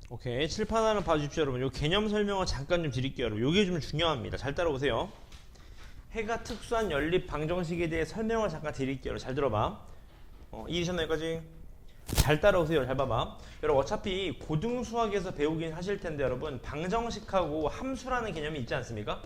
오케이. 칠판 하나 봐주십시오, 여러분. 요 개념 설명을 잠깐 좀 드릴게요, 여러분. 요게 좀 중요합니다. 잘 따라오세요. 해가 특수한 연립 방정식에 대해 설명을 잠깐 드릴게요. 여러분. 잘 들어봐. 이해되셨나요, 여기까지? 잘 따라오세요. 잘 봐봐. 여러분, 어차피 고등수학에서 배우긴 하실 텐데, 여러분, 방정식하고 함수라는 개념이 있지 않습니까?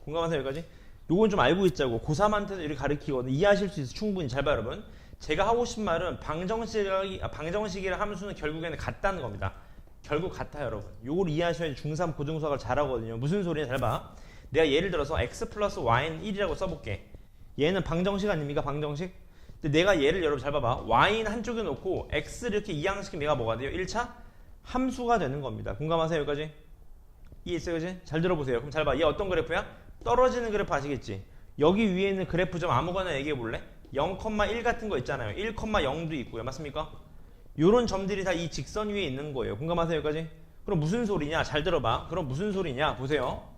공감하세요, 여기까지? 요건 좀 알고 있자고. 고3한테도 이렇게 가르치거든. 이해하실 수 있어. 충분히. 잘 봐, 여러분. 제가 하고 싶은 말은 방정식이랑 함수는 결국에는 같다는 겁니다. 결국 같아요, 여러분. 요걸 이해하셔야지 중3 고등수학을 잘하거든요. 무슨 소리냐, 잘 봐. 내가 예를 들어서 x 플러스 y는 1이라고 써볼게. 얘는 방정식 아닙니까? 방정식? 근데 내가 얘를 여러분 잘 봐봐. y는 한쪽에 놓고 x를 이렇게 이항시키면 얘가 뭐가 돼요? 1차 함수가 되는 겁니다. 공감하세요, 여기까지? 이해했어요, 그지? 잘 들어보세요. 그럼 잘 봐. 얘 어떤 그래프야? 떨어지는 그래프 아시겠지? 여기 위에 있는 그래프 좀 아무거나 얘기해 볼래? 0,1 같은 거 있잖아요. 1,0도 있고요. 맞습니까? 요런 점들이 다 이 직선 위에 있는 거예요. 공감하세요, 여기까지? 그럼 무슨 소리냐? 잘 들어봐. 그럼 무슨 소리냐? 보세요.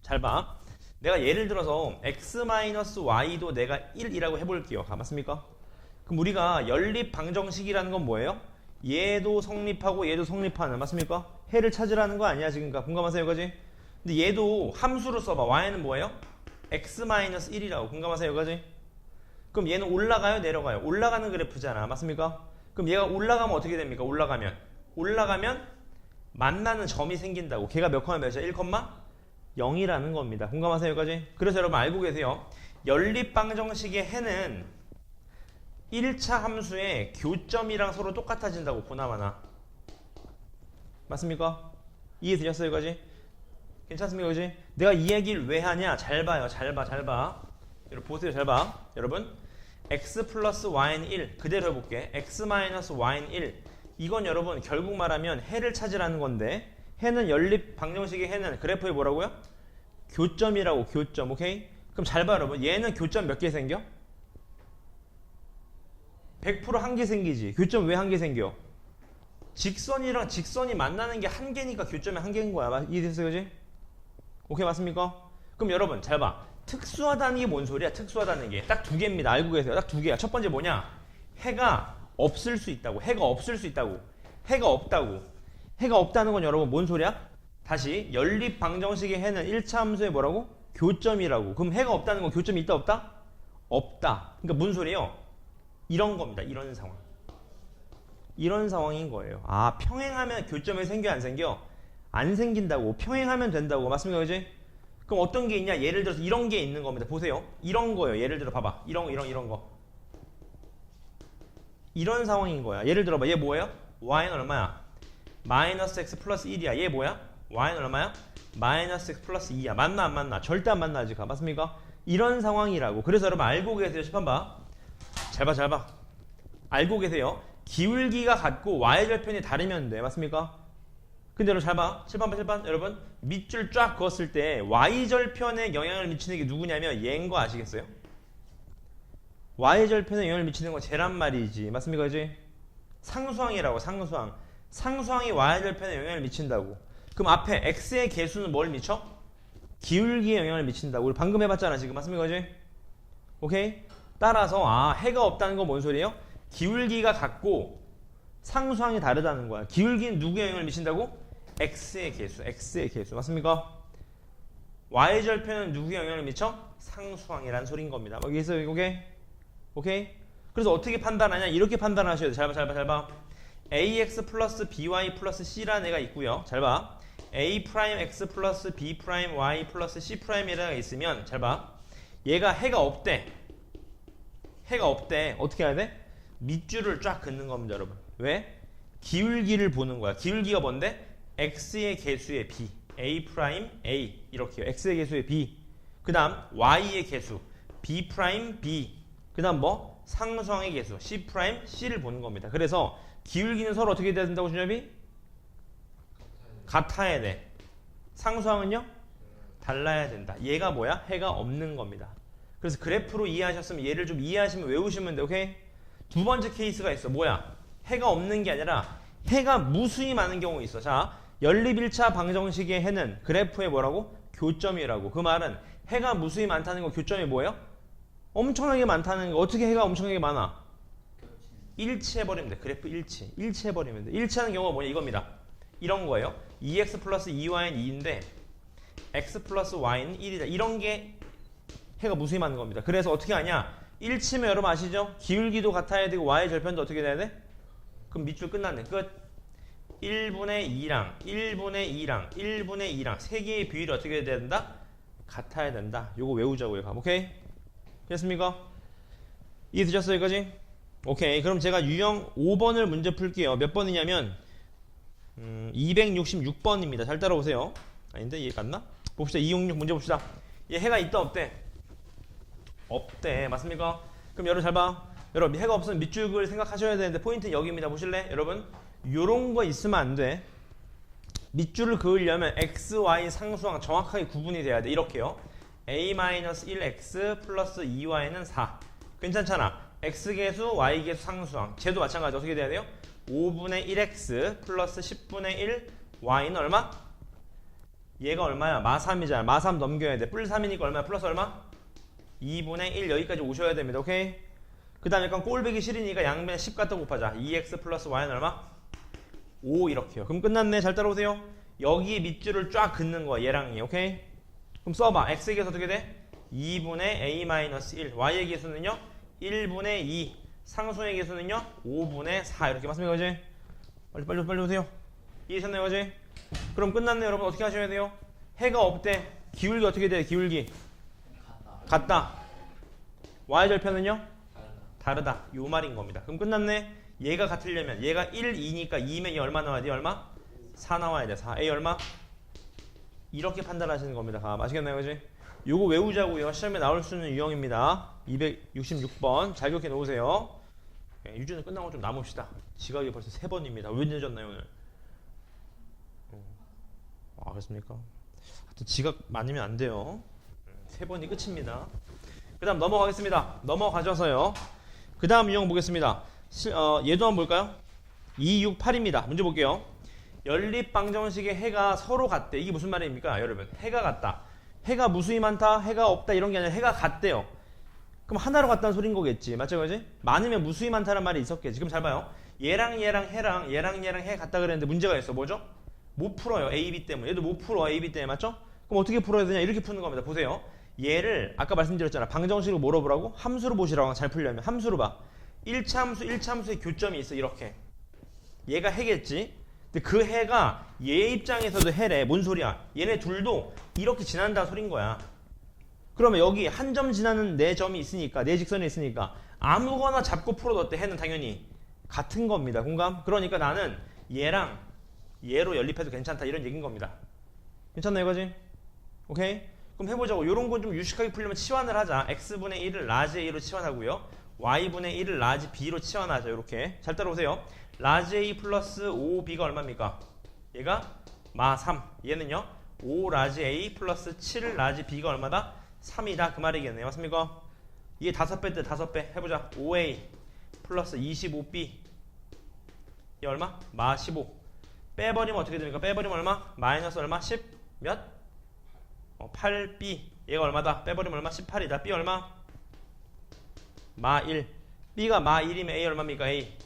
잘 봐. 내가 예를 들어서 x-y도 내가 1이라고 해볼게요. 맞습니까? 그럼 우리가 연립 방정식이라는 건 뭐예요? 얘도 성립하고 얘도 성립하는, 맞습니까? 해를 찾으라는 거 아니야, 지금? 공감하세요, 여기까지? 근데 얘도 함수로 써봐. y는 뭐예요? x-1이라고. 공감하세요, 여기까지? 그럼 얘는 올라가요, 내려가요? 올라가는 그래프잖아, 맞습니까? 그럼 얘가 올라가면 어떻게 됩니까? 올라가면 만나는 점이 생긴다고. 걔가 몇 컴마 몇이야? 1,0이라는 겁니다. 공감하세요, 여기까지? 그래서 여러분 알고 계세요. 연립 방정식의 해는 1차 함수의 교점이랑 서로 똑같아진다고, 보나마나. 맞습니까? 이해되셨어요, 여기까지? 괜찮습니까, 여기까지? 내가 이 얘기를 왜 하냐? 잘 봐요, 잘 봐. 여러분 보세요, 잘 봐. 여러분 x 플러스 y는 1 그대로 해볼게. x 마이너스 y는 1. 이건 여러분 결국 말하면 해를 찾으라는 건데, 해는 연립 방정식의 해는 그래프에 뭐라고요? 교점이라고. 교점. 오케이? 그럼 잘 봐, 여러분. 얘는 교점 몇 개 생겨? 100% 한 개 생기지. 교점 왜 한 개 생겨? 직선이랑 직선이 만나는 게 한 개니까 교점이 한 개인 거야. 이해됐어요, 그지? 오케이, 맞습니까? 그럼 여러분 잘 봐. 특수하다는 게 뭔 소리야? 특수하다는 게 딱 두 개입니다. 알고 계세요? 딱 두 개야. 첫 번째 뭐냐? 해가 없을 수 있다고. 해가 없다고. 해가 없다는 건 여러분 뭔 소리야? 다시 연립 방정식의 해는 1차 함수의 뭐라고? 교점이라고. 그럼 해가 없다는 건 교점이 있다 없다? 없다. 그러니까 뭔 소리예요? 이런 겁니다. 이런 상황. 이런 상황인 거예요. 아, 평행하면 교점이 생겨 안 생겨? 안 생긴다고. 평행하면 된다고. 맞습니까, 그지? 그럼 어떤 게 있냐? 예를 들어서 이런 게 있는 겁니다. 보세요. 이런 거예요. 예를 들어 봐봐. 이런 거. 이런 상황인 거야. 예를 들어 봐. 얘 뭐예요? y는 얼마야? 마이너스 x 플러스 1이야. 얘 뭐야? y는 얼마야? 마이너스 x 플러스 2야. 맞나 안 맞나? 절대 안 만나지. 맞습니까? 이런 상황이라고. 그래서 여러분 알고 계세요. 시판 봐. 잘 봐. 알고 계세요. 기울기가 같고 y절편이 다르면 돼. 맞습니까? 근데 여러분 잘 봐. 칠판 여러분 밑줄 쫙 그었을 때 y절편에 영향을 미치는 게 누구냐면 얘인 거 아시겠어요? y절편에 영향을 미치는 건 쟤란 말이지. 맞습니까, 그지? 상수항이라고. 상수항이 y절편에 영향을 미친다고. 그럼 앞에 x의 개수는 뭘 미쳐? 기울기에 영향을 미친다고. 우리 방금 해봤잖아, 지금. 맞습니까, 그지? 오케이? 따라서 해가 없다는 건 뭔 소리예요? 기울기가 같고 상수항이 다르다는 거야. 기울기는 누구에 영향을 미친다고? x의 개수. 맞습니까? y절편은 누구에 영향을 미쳐? 상수항이라는 소린 겁니다. 여기서 오케이? 그래서 어떻게 판단하냐? 이렇게 판단하셔야 돼. 잘 봐. ax 플러스 by 플러스 c라는 애가 있고요. 잘 봐. a 프라임 x 플러스 b 프라임 y 플러스 c 프라임이라는 애가 있으면 잘 봐. 얘가 해가 없대. 어떻게 해야 돼? 밑줄을 쫙 긋는 겁니다, 여러분. 왜? 기울기를 보는 거야. 기울기가 뭔데? x의 개수의 b, a 프라임 a 이렇게요. x의 개수의 b. 그다음 y의 개수 b 프라임 b. 그다음 뭐? 상수항의 개수 c 프라임 c를 보는 겁니다. 그래서 기울기는 서로 어떻게 돼야 된다고, 준엽이? 같아야 돼. 상수항은요? 달라야 된다. 얘가 뭐야? 해가 없는 겁니다. 그래서 그래프로 이해하셨으면 얘를 좀 이해하시면 외우시면 돼. 오케이? 두 번째 케이스가 있어. 뭐야? 해가 없는 게 아니라 해가 무수히 많은 경우 있어. 자, 연립 1차 방정식의 해는 그래프에 뭐라고? 교점이라고. 그 말은 해가 무수히 많다는 거. 교점이 뭐예요? 엄청나게 많다는 거. 어떻게 해가 엄청나게 많아? 일치해버리면 돼. 그래프 일치해버리면 돼. 일치하는 경우가 뭐냐 이겁니다. 이런 거예요. 2x 플러스 2y는 2인데 x 플러스 y는 1이다. 이런 게 해가 무수히맞는 겁니다. 그래서 어떻게 하냐? 일치면 여러분 아시죠? 기울기도 같아야 되고 y의 절편도 어떻게 돼야 돼? 그럼 밑줄 끝났네. 끝. 1분의 2랑 1분의 2랑 1분의 2랑 세 개의 비율이 어떻게 돼야 된다? 같아야 된다. 요거 외우자고요. 오케이? 됐습니까? 이해되셨어요? 여기까지? 오케이. 그럼 제가 유형 5번을 문제 풀게요. 몇 번이냐면 266번입니다. 잘 따라오세요. 아닌데 이해 갔나? 봅시다. 266 문제 봅시다. 얘 해가 있다 없대? 없대. 맞습니까? 그럼 여러분 잘 봐. 여러분 해가 없으면 밑줄을 생각하셔야 되는데 포인트는 여기입니다. 보실래? 여러분 요런 거 있으면 안 돼. 밑줄을 그으려면 x, y 상수항 정확하게 구분이 돼야 돼. 이렇게요. a-1x 플러스 2y는 4. 괜찮잖아. x계수, y계수 상수항. 쟤도 마찬가지. 어떻게 돼야 돼요? 5분의 1x 플러스 10분의 1 y는 얼마? 얘가 얼마야? 마3이잖아. 마3 넘겨야 돼. 뿔 3이니까 얼마야? 플러스 얼마? 2분의 1 여기까지 오셔야 됩니다. 오케이? 그 다음에 약간 꼴배기 싫으니까 양변에 10 갖다 곱하자. 2x 플러스 y는 얼마? 5 이렇게요. 그럼 끝났네. 잘 따라오세요. 여기 밑줄을 쫙 긋는 거야. 얘랑 얘. 오케이? 그럼 써봐. x의 계수 어떻게 돼? 2분의 a-1. y의 계수는요? 1분의 2. 상수의 계수는요? 5분의 4. 이렇게 맞습니까? 그지? 빨리 오세요. 이해하셨나요? 그지? 그럼 끝났네. 여러분 어떻게 하셔야 돼요? 해가 없대. 기울기 어떻게 돼요? 기울기 같다. y절편은요? 다르다. 요 말인 겁니다. 그럼 끝났네. 얘가 같으려면 얘가 1, 2니까 2면 얘 얼마 나와야 돼? 얼마? 4 나와야 돼. 4. A 얼마? 이렇게 판단하시는 겁니다. 아시겠나요? 그지? 요거 외우자고요. 시험에 나올 수 있는 유형입니다. 266번 잘 기억해 놓으세요. 유주는 끝나고 좀 남읍시다. 지각이 벌써 3번입니다. 왜 늦었나요 오늘? 그렇습니까? 하여튼 지각 많으면 안 돼요. 3번이 끝입니다. 그 다음 넘어가겠습니다. 넘어가셔서요. 그 다음 유형 보겠습니다. 얘도 한번 볼까요? 268입니다. 문제 볼게요. 연립방정식의 해가 서로 같대. 이게 무슨 말입니까? 여러분 해가 같다. 해가 무수히 많다. 해가 없다. 이런 게 아니라 해가 같대요. 그럼 하나로 같다는 소린 거겠지. 맞죠? 그지? 많으면 무수히 많다는 말이 있었겠지. 그럼 잘 봐요. 얘랑 해랑 해 같다 그랬는데 문제가 있어. 뭐죠? 못 풀어요. A, B 때문에. 얘도 못 풀어. A, B 때문에. 맞죠? 그럼 어떻게 풀어야 되냐? 이렇게 푸는 겁니다. 보세요. 얘를 아까 말씀드렸잖아. 방정식으로 뭐로 보라고? 함수로 보시라고. 잘 풀려면 함수로 봐. 1차 함수의 교점이 있어. 이렇게. 얘가 해겠지. 근데 그 해가 얘 입장에서도 해래. 뭔 소리야? 얘네 둘도 이렇게 지난다 소린 거야. 그러면 여기 한 점 지나는 네 점이 있으니까, 네 직선이 있으니까 아무거나 잡고 풀어도 어때? 해는 당연히 같은 겁니다. 공감? 그러니까 나는 얘랑 얘로 연립해도 괜찮다. 이런 얘기인 겁니다. 괜찮나 이거지? 오케이? 그럼 해보자고. 요런 건 좀 유식하게 풀려면 치환을 하자. x분의 1을 라지 a로 치환하고요. y분의 1을 라지 b로 치환하자. 요렇게. 잘 따라오세요. 라지 a 플러스 5b가 얼마입니까? 얘가 마 3. 얘는요? 5 라지 a 플러스 7 라지 b가 얼마다? 3이다. 그 말이겠네요. 맞습니까? 이게 5배 때 5배. 해보자. 5a 플러스 25b. 얘 얼마? 마 15. 빼버리면 어떻게 됩니까? 빼버리면 얼마? 마이너스 얼마? 10 몇? 8b. 얘가 얼마다? 빼버리면 얼마? 18이다. b 얼마? 마 1. b가 마 1이면 a 얼마입니까? a.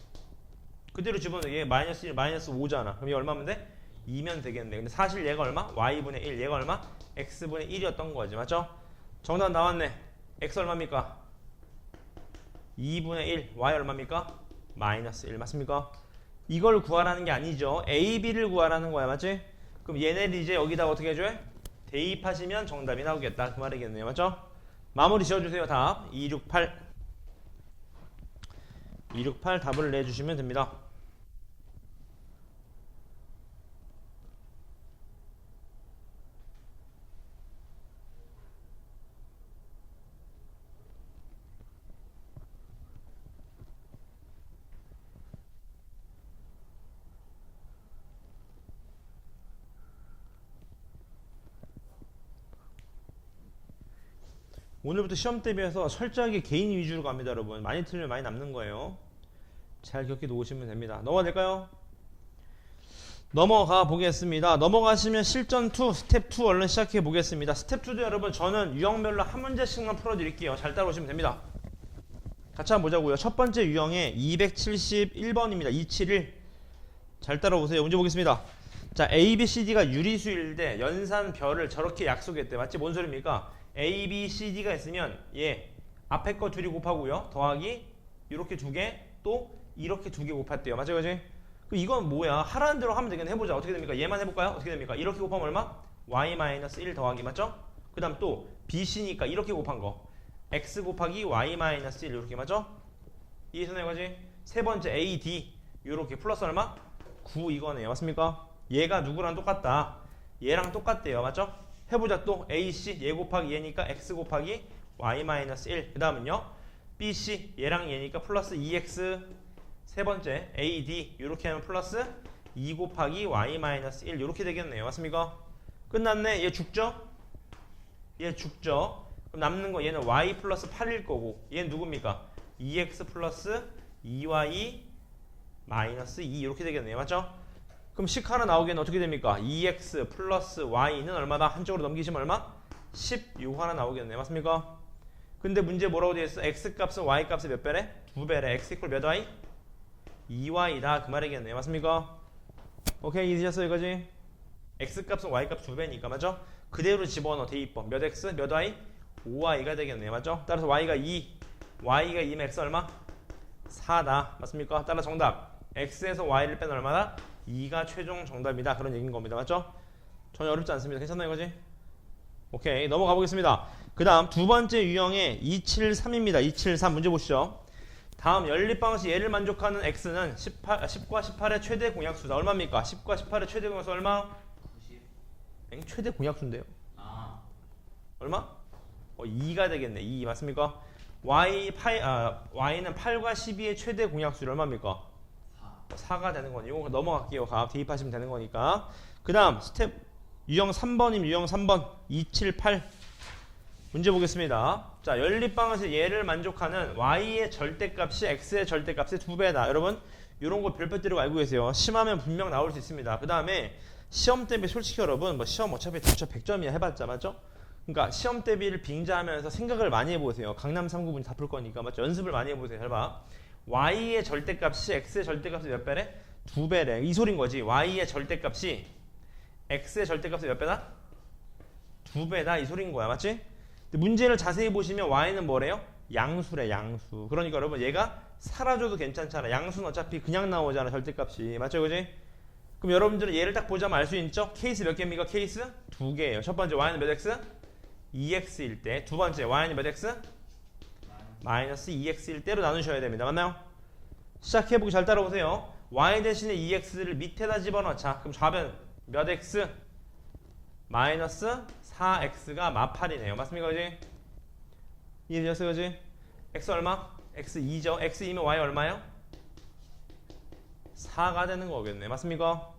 그대로 집어넣어. 얘 마이너스 1, 마이너스 5잖아. 그럼 얘 얼마면 돼? 2면 되겠네. 근데 사실 얘가 얼마? y분의 1. 얘가 얼마? x분의 1이었던 거지. 맞죠? 정답 나왔네. x 얼마입니까? 2분의 1. y 얼마입니까? 마이너스 1. 맞습니까? 이걸 구하라는 게 아니죠. a, b를 구하라는 거야. 맞지? 그럼 얘네를 이제 여기다 어떻게 해줘요? 대입하시면 정답이 나오겠다. 그 말이겠네요. 맞죠? 마무리 지어주세요. 답 268. 268 답을 내주시면 됩니다. 오늘부터 시험 대비해서 철저하게 개인 위주로 갑니다. 여러분 많이 틀리면 많이 남는 거예요. 잘 기억해 놓으시면 됩니다. 넘어가 될까요? 넘어가 보겠습니다. 넘어가시면 실전 2 스텝 2 얼른 시작해 보겠습니다. 스텝 2도 여러분 저는 유형별로 한 문제씩만 풀어 드릴게요. 잘 따라오시면 됩니다. 같이 한번 보자고요. 첫 번째 유형의 271번입니다. 271. 잘 따라오세요. 문제 보겠습니다. 자, A, B, C, D가 유리수일 때 연산 별을 저렇게 약속했대. 맞지? 뭔 소리입니까? A, B, C, D가 있으면 얘 앞에 거 둘이 곱하고요. 더하기 이렇게 두 개, 또 이렇게 두 개 곱했대요. 맞지? 그지? 그럼 이건 뭐야? 하라는 대로 하면 되겠네. 해보자. 어떻게 됩니까? 얘만 해볼까요? 어떻게 됩니까? 이렇게 곱하면 얼마? y-1 더하기. 맞죠? 그 다음 또 BC니까 이렇게 곱한 거 x 곱하기 y-1 이렇게. 맞죠? 이해되나요? 그지? 세 번째 A, D 이렇게 플러스 얼마? 9 이거네요. 맞습니까? 얘가 누구랑 똑같다? 얘랑 똑같대요. 맞죠? 해보자. 또 AC 얘 곱하기 얘니까 x 곱하기 y-1. 그 다음은요 BC 얘랑 얘니까 플러스 2x. 세 번째 AD 이렇게 하면 플러스 2 곱하기 y-1 이렇게 되겠네요. 맞습니까? 끝났네. 얘 죽죠? 얘 죽죠? 그럼 남는 거 얘는 y 플러스 8일 거고 얘는 누굽니까? 2x 플러스 2y 마이너스 2 이렇게 되겠네요. 맞죠? 그럼 식 하나 나오기에는 어떻게 됩니까? 2x 플러스 y는 얼마다? 한쪽으로 넘기시면 얼마? 10 요거 하나 나오겠네요. 맞습니까? 근데 문제 뭐라고 되어 있어? x 값은 y 값의 몇 배래? 2배래. x 이퀄 몇 y? 2y다 그 말이겠네요. 맞습니까? 오케이 이해되셨어요 이거지? x 값은 y 값 2배니까 맞죠? 그대로 집어넣어 대입법. 몇 x? 몇 y? 5y가 되겠네요. 맞죠? 따라서 y가 2 y가 2면 x 얼마? 4다. 맞습니까? 따라 정답 x에서 y를 빼면 얼마다? 2가 최종 정답이다. 그런 얘기인 겁니다. 맞죠? 전혀 어렵지 않습니다. 괜찮나요 이거지? 오케이 넘어가 보겠습니다. 그 다음 두 번째 유형의 273입니다. 273 문제 보시죠. 다음 연립방식 얘를 만족하는 x는 10과 18의 최대 공약수다. 얼마입니까? 10과 18의 최대 공약수 얼마? 90. 최대 공약수인데요. 얼마? 2가 되겠네. 2 맞습니까? y는 8과 12의 최대 공약수를 얼마입니까? 4가 되는 거니. 이거 넘어갈게요. 대입하시면 되는 거니까. 그 다음 스텝 유형 3번입니다. 유형 3번 278 문제 보겠습니다. 자, 연립방식 얘를 만족하는 y의 절대값이 x의 절대값의 2배다. 여러분 이런 거 별표 때리고 알고 계세요. 심하면 분명 나올 수 있습니다. 그 다음에 시험 대비 솔직히 여러분 뭐 시험 어차피 100점이야 해봤자 맞죠? 그러니까 시험 대비를 빙자하면서 생각을 많이 해보세요. 강남 3구분 다 풀 거니까 맞죠? 연습을 많이 해보세요. 잘 봐. y의 절대값이 x의 절대값의 몇 배래? 2배래. 이 소린 거지. y의 절대값이 x의 절대값의 몇 배다? 2배다 이 소린 거야. 맞지? 근데 문제를 자세히 보시면 y는 뭐래요? 양수래 양수. 그러니까 여러분 얘가 사라져도 괜찮잖아. 양수는 어차피 그냥 나오잖아 절대값이. 맞죠 그지? 그럼 여러분들은 얘를 딱 보자면 알 수 있죠? 케이스 몇 개입니까? 케이스 2개예요. 첫 번째 y는 몇 x? 2x일 때. 두 번째 y는 몇 x? 마이너스 2x일 때로 나누셔야 됩니다. 맞나요? 시작해보기 잘 따라오세요. y 대신에 2x를 밑에다 집어넣자. 그럼 좌변 몇 x? 마이너스 4x가 마8이네요. 맞습니까? 그지? 이해되셨어요? 그지? x 얼마? x 2죠. x 2면 y 얼마요? 4가 되는 거겠네. 맞습니까?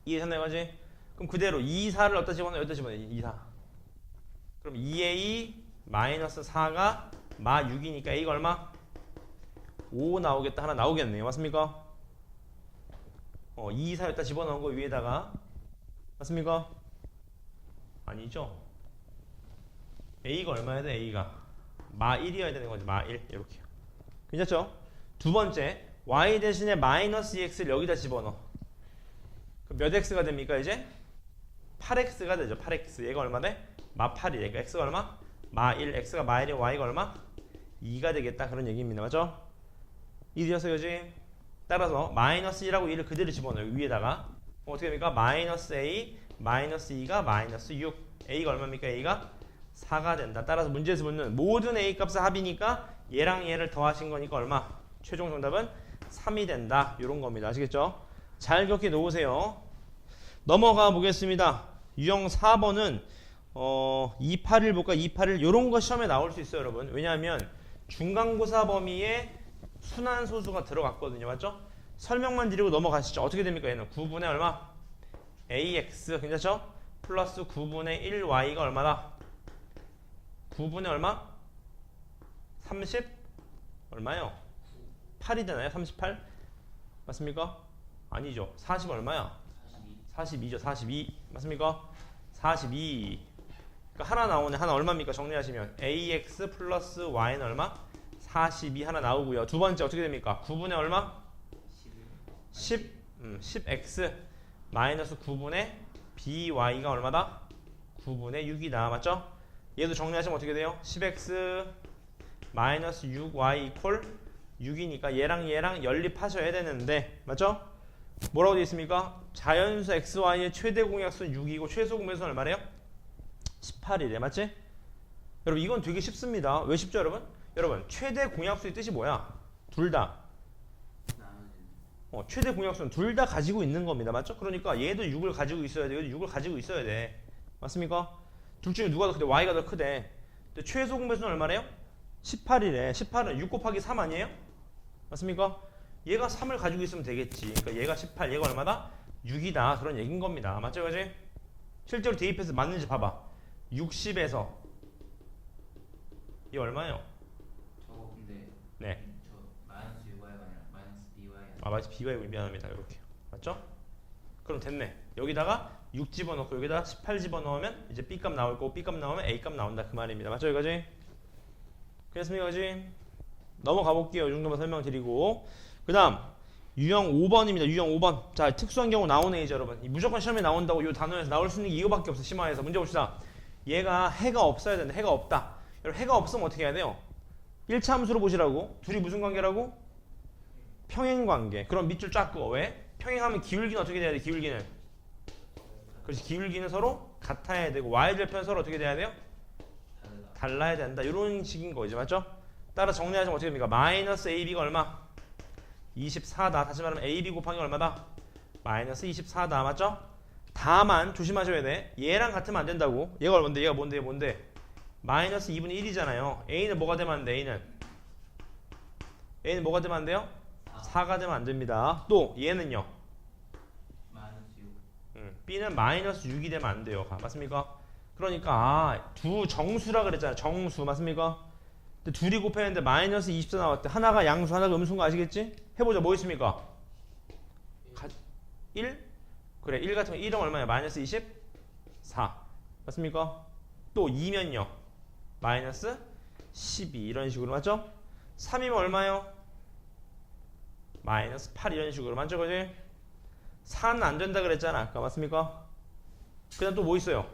이해되셨나요? 그지? 그럼 그대로 2, 4를 어디다 집어넣어요? 여기다 집어넣어요. 2, 4. 그럼 2a 마이너스 4가 마 6이니까 a가 얼마? 5 나오겠다. 하나 나오겠네요. 맞습니까? 2, 4 여기다 집어넣은 거 위에다가 맞습니까? 아니죠. a가 얼마야 돼? a가 마 1이어야 되는 거지. 마 1 이렇게요. 괜찮죠? 두 번째 y 대신에 마이너스 2x를 여기다 집어넣어. 그럼 몇 x가 됩니까 이제? 8x가 되죠. 8x. 얘가 얼마 돼? 마 8이. 그러니까 x가 얼마? 마 1. x가 마 1이 y가 얼마? 2가 되겠다. 그런 얘기입니다. 맞죠? 이해되셨어요? 그지? 따라서 마이너스 1하고 2를 그대로 집어넣어요. 위에다가. 어떻게 됩니까? 마이너스 a 마이너스 2가 마이너스 6. a가 얼마입니까? a가 4가 된다. 따라서 문제에서 묻는 모든 a 값의 합이니까 얘랑 얘를 더하신 거니까 얼마? 최종 정답은 3이 된다. 이런 겁니다. 아시겠죠? 잘 기억해 놓으세요. 넘어가 보겠습니다. 유형 4번은 281 볼까? 281 이런 거 시험에 나올 수 있어요, 여러분. 왜냐하면 중간고사 범위에 순환소수가 들어갔거든요. 맞죠? 설명만 드리고 넘어가시죠. 어떻게 됩니까? 얘는 9분의 얼마? ax 괜찮죠? 플러스 9분의 1y가 얼마다? 9분의 얼마? 30? 얼마요? 8이 되나요? 38? 맞습니까? 아니죠. 40 얼마야? 42죠. 42 맞습니까? 42 그러니까 하나 나오네. 하나 얼마입니까? 정리하시면 ax 플러스 y는 얼마? 42 하나 나오고요. 두 번째 어떻게 됩니까? 9분의 얼마? 10x 마이너스 9분의 by가 얼마다? 9분의 6이다. 맞죠? 얘도 정리하시면 어떻게 돼요? 10x 마이너스 6y 이퀄 6이니까 얘랑 얘랑 연립하셔야 되는데 맞죠? 뭐라고 되어 있습니까? 자연수 xy의 최대 공약수는 6이고 최소 공약수는 얼마래요? 18이래. 맞지? 여러분 이건 되게 쉽습니다. 왜 쉽죠 여러분? 여러분 최대 공약수의 뜻이 뭐야? 둘 다. 최대 공약수는 둘 다 가지고 있는 겁니다. 맞죠? 그러니까 얘도 6을 가지고 있어야 돼. 얘도 6을 가지고 있어야 돼. 맞습니까? 둘 중에 누가 더 크대? y가 더 크대. 근데 최소 공배수는 얼마래요? 18이래. 18은 6 곱하기 3 아니에요? 맞습니까? 얘가 3을 가지고 있으면 되겠지. 그러니까 얘가 18, 얘가 얼마다? 6이다. 그런 얘기인 겁니다. 맞죠? 그지? 실제로 대입해서 맞는지 봐봐. 60에서 이 얼마예요? 저거 근데 네. 저 마이너스 6y가 아니라 마이너스 by 아 맞지. b가 미안합니다. 이렇게. 맞죠? 그럼 됐네. 여기다가 6 집어넣고 여기다 18 집어넣으면 이제 b값 나올 거고 b값 나오면 a값 나온다. 그 말입니다. 맞죠? 이거지? 그랬습니까? 그지? 넘어가 볼게요. 이 정도만 설명드리고 그 다음 유형 5번입니다. 유형 5번. 자 특수한 경우 나오네 이제 여러분. 무조건 시험에 나온다고 이 단어에서 나올 수 있는 게 이거밖에 없어. 심화해서 문제 봅시다. 얘가 해가 없어야 되는데 해가 없다. 여러분 해가 없으면 어떻게 해야 돼요? 1차 함수로 보시라고. 둘이 무슨 관계라고? 평행관계. 그럼 밑줄 쫙 그어. 왜? 평행하면 기울기는 어떻게 돼야 돼? 기울기는 그렇지. 기울기는 서로 같아야 되고 y절편 서로 어떻게 돼야 돼요? 달라야 된다. 이런 식인 거죠. 맞죠? 따라 정리하시면 어떻게 됩니까? 마이너스 ab가 얼마? 24다. 다시 말하면 ab 곱하기 얼마다? 마이너스 24다. 맞죠? 다만 조심하셔야 돼. 얘랑 같으면 안 된다고. 얘가 뭔데? 얘가 뭔데? 뭔데? 마이너스 2분의 1이잖아요. a는 뭐가 되면 안 돼? a는 뭐가 되면 안 돼요? 4가 되면 안 됩니다. 또 얘는요? 마이너스 6 b는 마이너스 6이 되면 안 돼요. 맞습니까? 그러니까 두 정수라 그랬잖아요. 정수 맞습니까? 근데 둘이 곱했는데 마이너스 24 나왔대. 하나가 양수 하나가 음수인 거 아시겠지? 해보자. 뭐 있습니까? 1? 그래 1 같으면 1은 얼마야? 마이너스 24 맞습니까? 또 2면요 마이너스 12 이런 식으로 맞죠? 3이면 얼마요? 마이너스 8 이런 식으로 맞죠? 그지? 4는 안 된다 그랬잖아 아까 맞습니까? 그 다음 또 뭐 있어요?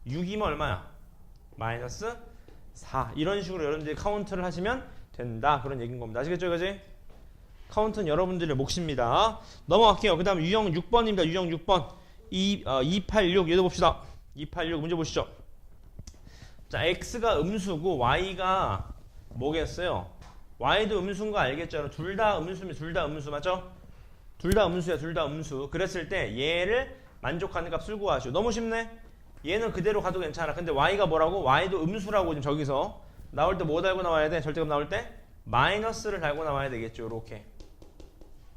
6이면 얼마야? 마이너스 4 이런 식으로 여러분들이 카운트를 하시면 된다 그런 얘기인 겁니다. 아시겠죠? 그지? 카운트는 여러분들의 몫입니다. 넘어갈게요. 그 다음 유형 6번입니다. 유형 6번 286 얘도 봅시다. 286 문제 보시죠. 자 x가 음수고 y가 뭐겠어요? y도 음수인 거 알겠죠? 둘 다 음수면 둘 다 음수 맞죠? 둘 다 음수야. 둘 다 음수. 그랬을 때 얘를 만족하는 값 쓸고 하죠. 너무 쉽네. 얘는 그대로 가도 괜찮아. 근데 y가 뭐라고? y도 음수라고 지금 저기서 나올 때 뭐 달고 나와야 돼? 절대값 나올 때 마이너스를 달고 나와야 되겠죠. 이렇게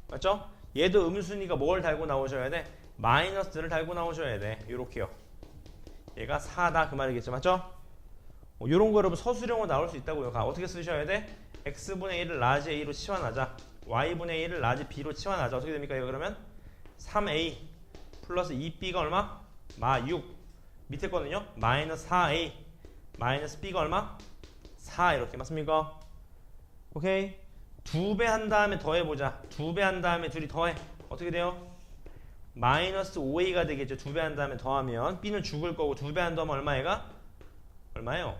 맞죠? 얘도 음수니까 뭘 달고 나오셔야 돼? 마이너스를 달고 나오셔야 돼. 이렇게요. 얘가 4다 그 말이겠죠. 맞죠? 요런 거 여러분 서술형으로 나올 수 있다고요. 어떻게 쓰셔야 돼? x분의 1을 라지 a로 치환하자. y분의 1을 라지 b로 치환하자. 어떻게 됩니까? 이거 그러면 3a 플러스 2b가 얼마? 마 6 밑에 거는요? 마이너스 4a 마이너스 b가 얼마? 4 이렇게 맞습니까? 오케이. 2배 한 다음에 더해보자. 2배 한 다음에 둘이 더해. 어떻게 돼요? 마이너스 5a가 되겠죠. 2배 한 다음에 더하면 b는 죽을 거고 2배 한 더하면 얼마예요? 얼마예요?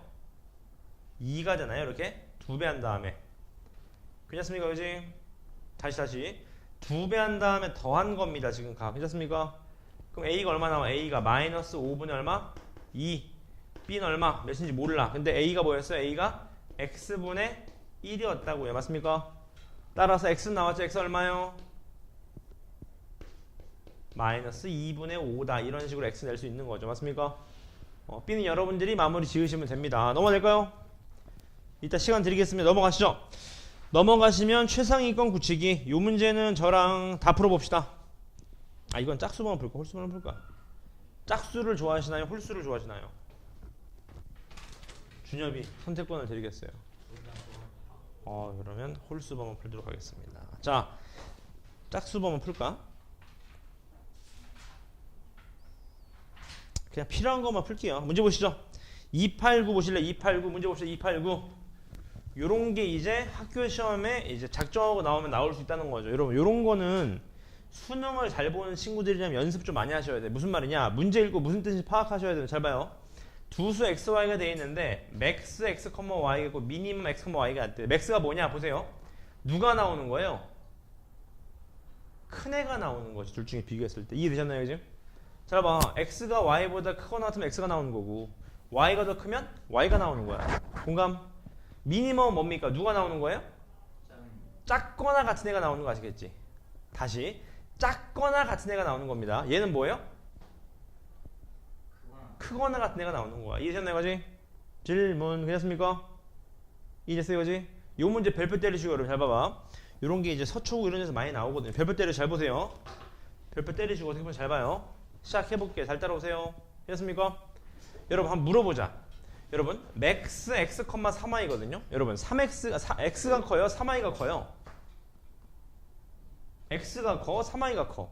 2가 되나요? 이렇게 2배 한 다음에 괜찮습니까? 그지? 다시 2배 한 다음에 더한 겁니다. 지금 괜찮습니까? 그럼 a가 얼마 나와? a가 마이너스 5분의 얼마? 2 b는 얼마? 몇인지 몰라. 근데 a가 뭐였어요? a가 x분의 1이었다고요. 맞습니까? 따라서 x는 나왔죠. x 얼마요? 마이너스 2분의 5다. 이런 식으로 x 낼 수 있는 거죠. 맞습니까? b는 여러분들이 마무리 지으시면 됩니다. 넘어갈까요? 이따 시간 드리겠습니다. 넘어가시죠. 넘어가시면 최상위권 굳히기. 이 문제는 저랑 다 풀어봅시다. 아 이건 짝수만 풀까? 홀수만 풀까? 짝수를 좋아하시나요? 홀수를 좋아하시나요? 준엽이 선택권을 드리겠어요. 그러면 홀수범을 풀도록 하겠습니다. 자, 짝수범을 풀까? 그냥 필요한 것만 풀게요. 문제 보시죠. 289 보실래요? 289 문제 봅시다. 289 요런 게 이제 학교 시험에 이제 작정하고 나오면 나올 수 있다는 거죠. 여러분, 요런 거는 수능을 잘 보는 친구들이라면 연습 좀 많이 하셔야 돼. 무슨 말이냐? 문제 읽고 무슨 뜻인지 파악하셔야 돼요. 잘 봐요. 두수 x, y가 돼 있는데 max x, y가 있고 미니멈 x, y가 안 돼. max가 뭐냐? 보세요. 누가 나오는 거예요? 큰 애가 나오는 거죠. 둘 중에 비교했을 때. 이해되셨나요, 지금? 잘 봐. x가 y보다 크거나 같으면 x가 나오는 거고 y가 더 크면 y가 나오는 거야. 공감? 미니멈은 뭡니까? 누가 나오는 거예요? 작거나 같은 애가 나오는 거 아시겠지? 다시 작거나 같은 애가 나오는 겁니다. 얘는 뭐예요? 크거나 같은 애가 나오는 거야. 이해되셨나요, 거지? 질문 괜찮습니까? 이해됐어요, 거지? 요 문제 별표 때리시고 여러분 잘 봐봐. 요런 게 이제 서초구 이런 데서 많이 나오거든요. 별표 때리 잘 보세요. 별표 때리시고 어떻게 보면 잘 봐요. 시작해볼게요. 잘 따라오세요. 됐습니까? 여러분 한번 물어보자. 여러분 max x, 3y거든요. 여러분 x가 커요? 3y가 커요? x가 커? 3y가 커?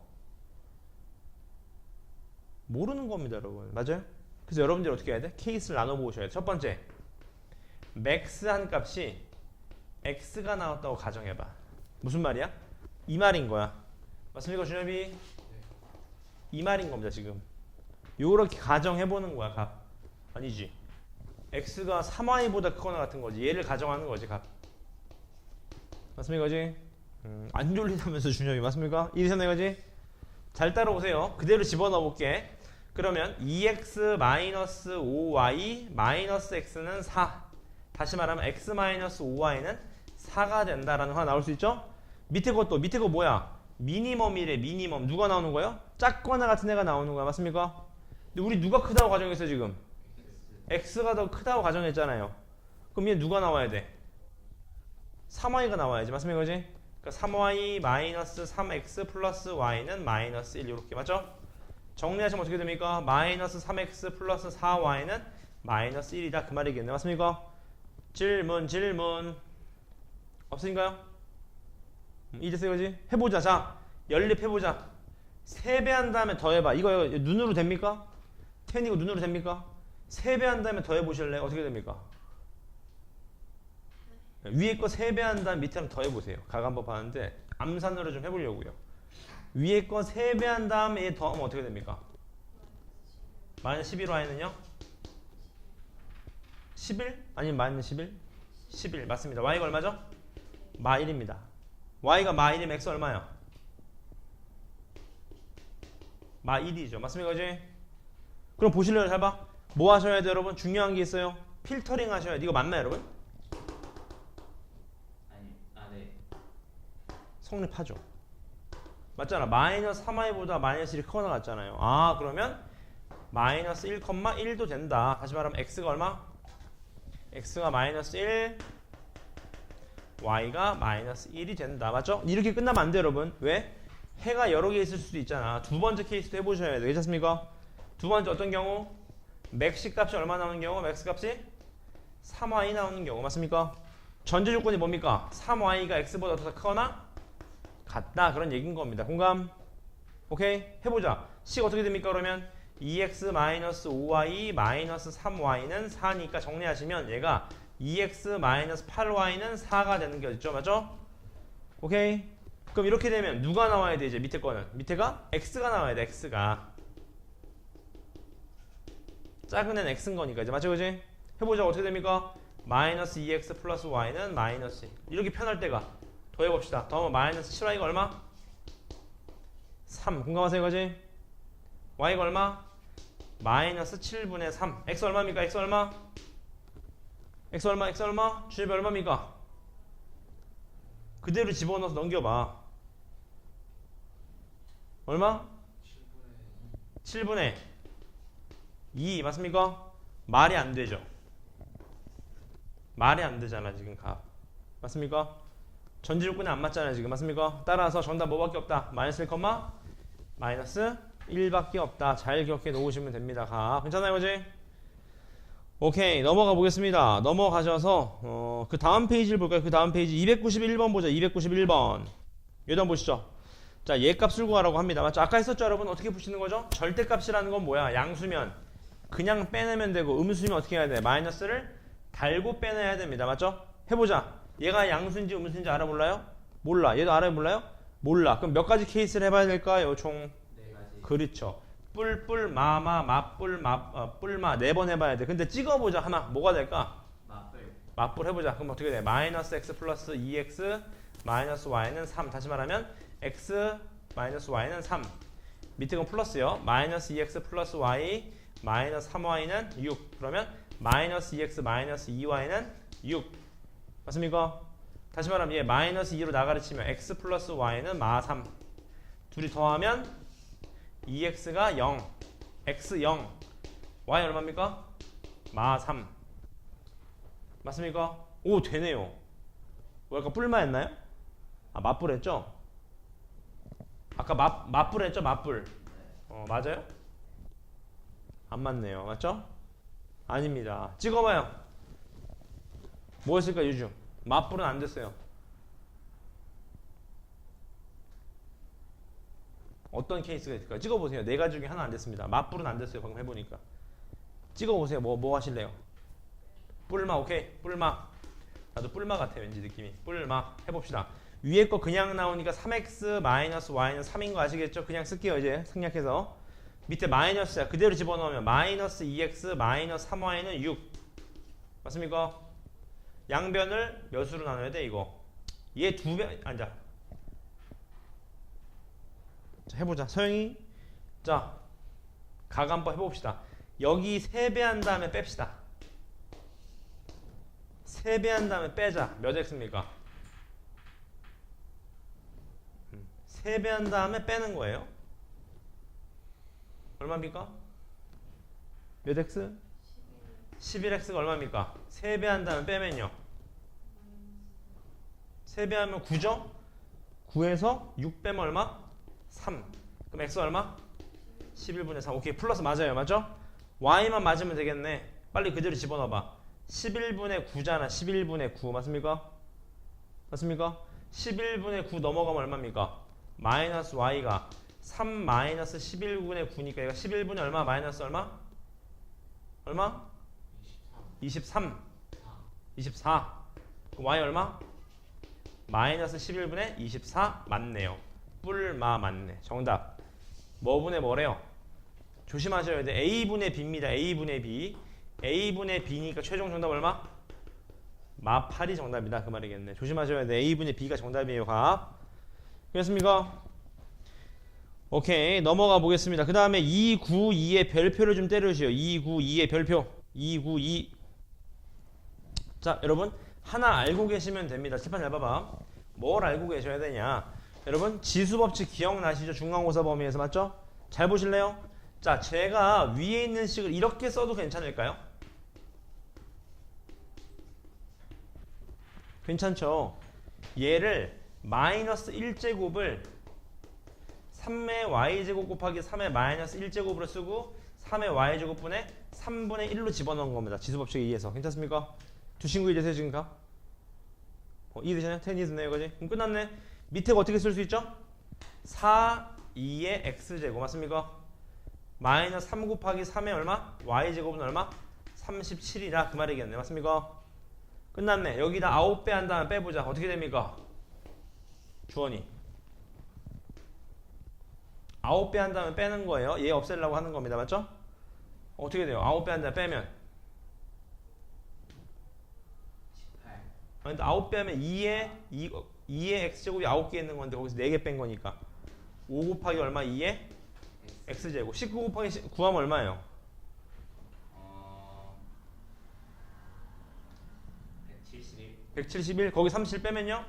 모르는 겁니다, 여러분. 맞아요? 그래서 여러분들이 어떻게 해야 돼? 케이스를 나눠보셔야 돼. 첫 번째, max 한 값이 x가 나왔다고 가정해봐. 무슨 말이야? 이 말인 거야. 맞습니까, 준엽이? 이 말인 겁니다, 지금. 요렇게 가정해보는 거야, 값. 아니지. x가 3y보다 크거나 같은 거지. 얘를 가정하는 거지, 값. 맞습니까, 거지? 안 졸리다면서 준엽이. 맞습니까? 이해되셨나요, 거지? 잘 따라오세요. 그대로 집어넣어 볼게. 그러면 2x-5y x는 4. 다시 말하면 x-5y는 4가 된다라는 거 나올 수 있죠? 밑에 거 뭐야? 미니멈이래. 미니멈. 누가 나오는 거예요? 작거나 같은 애가 나오는 거야. 맞습니까? 근데 우리 누가 크다고 가정했어 지금? x가 더 크다고 가정했잖아요. 그럼 얘 누가 나와야 돼? 3y가 나와야지. 맞습니까? 그지? 그러니까 3y 마이너스 3x 플러스 y는 마이너스 1 이렇게 맞죠? 정리하시면 어떻게 됩니까? 마이너스 3x 플러스 4y는 마이너스 1이다 그 말이겠네. 맞습니까? 질문 없으신가요? 이제세요, 그지? 해보자. 자, 연립해보자. 3배 한 다음에 더해봐. 이거 눈으로 됩니까? 10이고 눈으로 됩니까? 3배 한 다음에 더해보실래요? 어떻게 됩니까? 위에 거 3배 한 다음에 밑에 거 더해보세요. 가간법 하는데 암산으로 좀 해보려고요. 위에 거 3배 한 다음에 얘 더하면 어떻게 됩니까? 마이너스 11y는요? 11? 아니면 마이너스 11? 11 맞습니다. y가 얼마죠? 마 1입니다. y가 마 1이면 x 얼마요? 마 1이죠. 맞습니까? 그지? 그럼 보실래요? 잘 봐. 뭐 하셔야 돼요, 여러분? 중요한 게 있어요. 필터링 하셔야 돼. 이거 맞나요, 여러분? 네. 성립하죠. 맞잖아. 마이너스 3y보다 마이너스 1이 크거나 같잖아요. 아, 그러면 마이너스 1,1도 된다. 다시 말하면 x가 얼마? x가 마이너스 1, y가 마이너스 1이 된다. 맞죠? 이렇게 끝나면 안 돼요, 여러분. 왜? 해가 여러 개 있을 수도 있잖아. 두 번째 케이스도 해보셔야 돼요. 괜찮습니까? 두 번째 어떤 경우? 맥시 값이 얼마 나오는 경우? 맥스 값이 3y 나오는 경우. 맞습니까? 전제 조건이 뭡니까? 3y가 x보다 더 크거나 같다. 그런 얘기인 겁니다. 공감? 오케이? 해보자. C가 어떻게 됩니까? 그러면 2x-5y 마이너스 3y는 4니까 정리하시면 얘가 2x-8y는 4가 되는 게 있죠. 맞죠? 오케이? 그럼 이렇게 되면 누가 나와야 돼? 이제 밑에 거는. 밑에가 x가 나와야 돼. x가. 작은 애는 x인 거니까 이제. 맞죠? 그지? 해보자. 어떻게 됩니까? 마이너스 2x 플러스 y는 마이너스 2. 이렇게 편할 때가. 더해봅시다. 더하면 마이너스 7y가 얼마? 3. 공감하세요? 그지? y가 얼마? 마이너스 7분의 3. x 얼마입니까? x 얼마? x 얼마? x 얼마? 주입이 얼마입니까? 그대로 집어넣어서 넘겨봐. 얼마? 7분의 2 맞습니까? 말이 안 되죠. 말이 안 되잖아 지금 값. 맞습니까? 전제 조건이 안 맞잖아요 지금. 맞습니까? 따라서 정답 뭐밖에 없다? 마이너스 1, 마이너스 1밖에 없다. 잘 기억해 놓으시면 됩니다. 가. 괜찮아요, 그지? 오케이, 넘어가 보겠습니다. 넘어가셔서 그 다음 페이지를 볼까요? 그 다음 페이지 291번 보자. 291번. 얘도 한번 보시죠. 자, 얘 값 쓸고 가라고 합니다. 맞죠? 아까 했었죠, 여러분? 어떻게 푸시는 거죠? 절대값이라는 건 뭐야? 양수면 그냥 빼내면 되고 음수면 어떻게 해야 돼? 마이너스를 달고 빼내야 됩니다. 맞죠? 해보자. 얘가 양수인지 음수인지 알아 몰라요? 몰라. 얘도 알아요 몰라요? 몰라. 그럼 몇 가지 케이스를 해봐야 될까요? 총. 네 가지. 그렇죠. 뿔뿔 마마 맞뿔 뿔마 4번 해봐야 돼. 근데 찍어보자 하나. 뭐가 될까? 맞불. 맞뿔 해보자. 그럼 어떻게 돼? 마이너스 x 플러스 2x 마이너스 y는 3. 다시 말하면 x 마이너스 y는 3. 밑에 건 플러스요. 마이너스 2x 플러스 y 마이너스 3y는 6. 그러면 마이너스 2x 마이너스 2y는 6. 맞습니까? 다시 말하면 얘 마이너스 2로 나가리 치면 x 플러스 y는 마 3. 둘이 더하면 2x가 0. x 0. y 얼마입니까? 마 3. 맞습니까? 오 되네요. 뭐 아까 뿔마 했나요? 아 맞뿔 했죠? 아까 맞뿔 했죠? 맞뿔. 맞아요? 안 맞네요. 맞죠? 아닙니다. 찍어봐요. 뭐였을까 유주? 맞뿔은 안 됐어요. 어떤 케이스가 있을까요? 찍어보세요. 4가지 중에 하나 안 됐습니다. 맞뿔은 안 됐어요. 방금 해보니까. 찍어보세요. 뭐 하실래요? 뿔마 오케이. 뿔마. 나도 뿔마 같아 왠지 느낌이. 뿔마 해봅시다. 위에 거 그냥 나오니까 3x 마이너스 y는 3인 거 아시겠죠? 그냥 쓸게요 이제 생략해서. 밑에 마이너스야. 그대로 집어넣으면 마이너스 2x 마이너스 3y는 6. 맞습니까? 양변을 몇으로 나눠야 돼 이거? 얘 2배 앉아. 자, 해보자. 서영이. 자 각 한번 해봅시다. 여기 3배 한 다음에 뺍시다. 3배 한 다음에 빼자. 몇 x입니까? 3배 한 다음에 빼는 거예요. 얼마입니까? 몇 x? 11x가 얼마입니까? 3배 한 다음에 빼면요. 3배 하면 9죠? 9에서 6 빼면 얼마? 3. 그럼 x 얼마? 11분의 3. 오케이. 플러스 맞아요. 맞죠? y만 맞으면 되겠네. 빨리 그대로 집어넣어봐. 11분의 9잖아. 11분의 9. 맞습니까? 맞습니까? 11분의 9 넘어가면 얼마입니까? 마이너스 y가 3 마이너스 11분의 9니까 얘가 11분의 얼마? 마이너스 얼마? 얼마? 23. 24. 그럼 y 얼마? 마이너스 11분의 24 맞네요. 뿔마 맞네. 정답. 뭐분의 뭐래요? 조심하셔야 돼. a분의 b입니다. a분의 b. a분의 b니까 최종 정답 얼마? 마 8이 정답이다. 그 말이겠네. 조심하셔야 돼. a분의 b가 정답이에요. 각. 그렇습니까? 오케이. 넘어가 보겠습니다. 그 다음에 292의 별표를 좀 때려주세요. 292의 별표. 292. 자, 여러분. 하나 알고 계시면 됩니다. 칠판 잘 봐봐. 뭘 알고 계셔야 되냐. 여러분 지수법칙 기억나시죠? 중간고사 범위에서 맞죠? 잘 보실래요? 자, 제가 위에 있는 식을 이렇게 써도 괜찮을까요? 괜찮죠? 얘를 마이너스 1제곱을 3의 y제곱 곱하기 3의 마이너스 1제곱으로 쓰고 3의 y제곱분의 3분의 1로 집어넣은 겁니다. 지수법칙에 의해서. 괜찮습니까? 두 친구 이제 세지금 가? 이해되시나요? 테니스네요, 이거지? 그럼 끝났네. 밑에가 어떻게 쓸 수 있죠? 4, 2의 x제곱 맞습니까? 마이너스 3 곱하기 3의 얼마? y제곱은 얼마? 37이라 그 말이겠네. 맞습니까? 끝났네. 여기다 9배 한 다음에 빼보자. 어떻게 됩니까? 주원이 9배 한 다음에 빼는 거예요. 얘 없애려고 하는 겁니다. 맞죠? 어떻게 돼요? 9배 한 다음에 빼면 18. 근데 9배 하면 2의 x제곱이 9개 있는 건데 거기서 4개 뺀 거니까 5 곱하기 얼마? 2의 x제곱 19 곱하기 9 하면 얼마예요? 171. 171 거기 37 빼면요?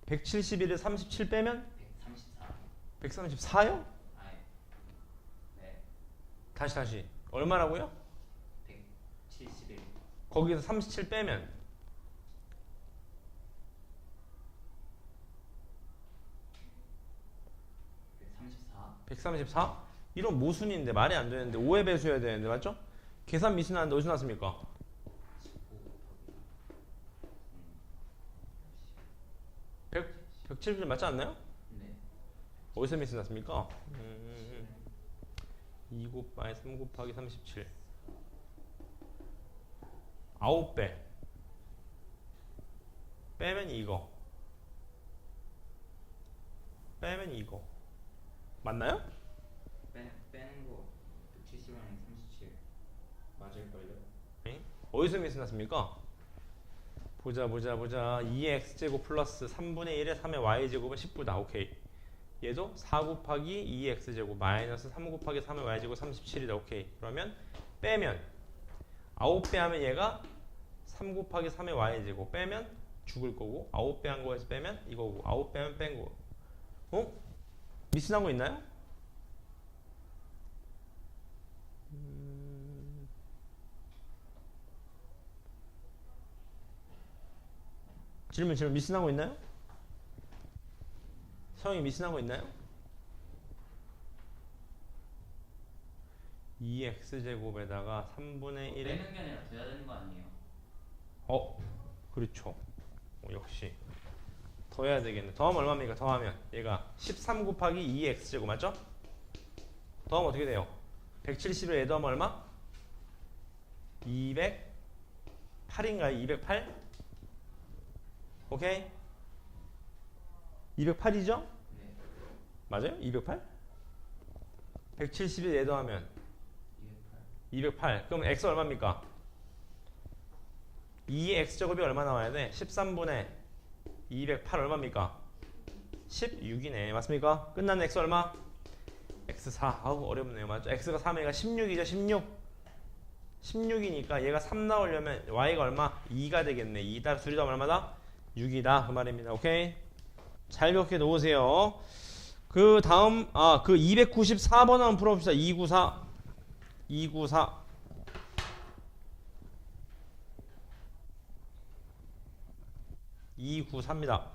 171에 37 빼면? 134. 134요? 아니. 네. 다시 얼마라고요? 171. 거기서 37 빼면 134. 134? 이런 모순인데 말이 안 되는데 5의 배수여야 되는데 맞죠? 계산 미수 나는데 어디서 났습니까? 170 맞지 않나요? 네. 어디서 미수 났습니까? 아니 3 곱하기 37 9배 빼면 이거 빼면 이거 맞나요? 빼는 거 170이랑 37 맞을걸요? 네? 어디서 미스 났습니까? 보자 2x제곱 플러스 3분의 1에 3의 y제곱은 10보다 오케이 얘도 4 곱하기 2x제곱 마이너스 3 곱하기 3의 y제곱 37이다 오케이 그러면 빼면 9배 하면 얘가 3 곱하기 3의 y제곱 빼면 죽을 거고 9배 한 거에서 빼면 이거고 9배 하면 뺀 거 어? 미스 난 거 있나요? 질문 미스 난 거 있나요? 성이 미스 난 거 있나요? 2x제곱에다가 3분의 1에 빼는 게 아니라 돼야 되는 거 아니에요? 그렇죠 역시 더해야 되겠네 더하면 얼마입니까? 더하면 얘가 13 곱하기 2x제곱 맞죠? 더하면 어떻게 돼요? 170에 더하면 얼마? 208인가요? 208? 오케이? 208이죠? 네. 맞아요? 208? 170에 더하면 208 그럼 x 얼마입니까? 2의 x제곱이 얼마 나와야 돼? 13분의 208 얼마입니까? 16이네 맞습니까? 끝난 x 얼마? x4 아우 어렵네요 맞죠? x가 3에 얘가 16이죠 16이니까 얘가 3 나오려면 y가 얼마? 2가 되겠네 2 따라 둘이 다 얼마다? 6이다 그 말입니다 오케이? 잘 기억해 놓으세요 그 다음 그 294번 한번 풀어봅시다 294 294입니다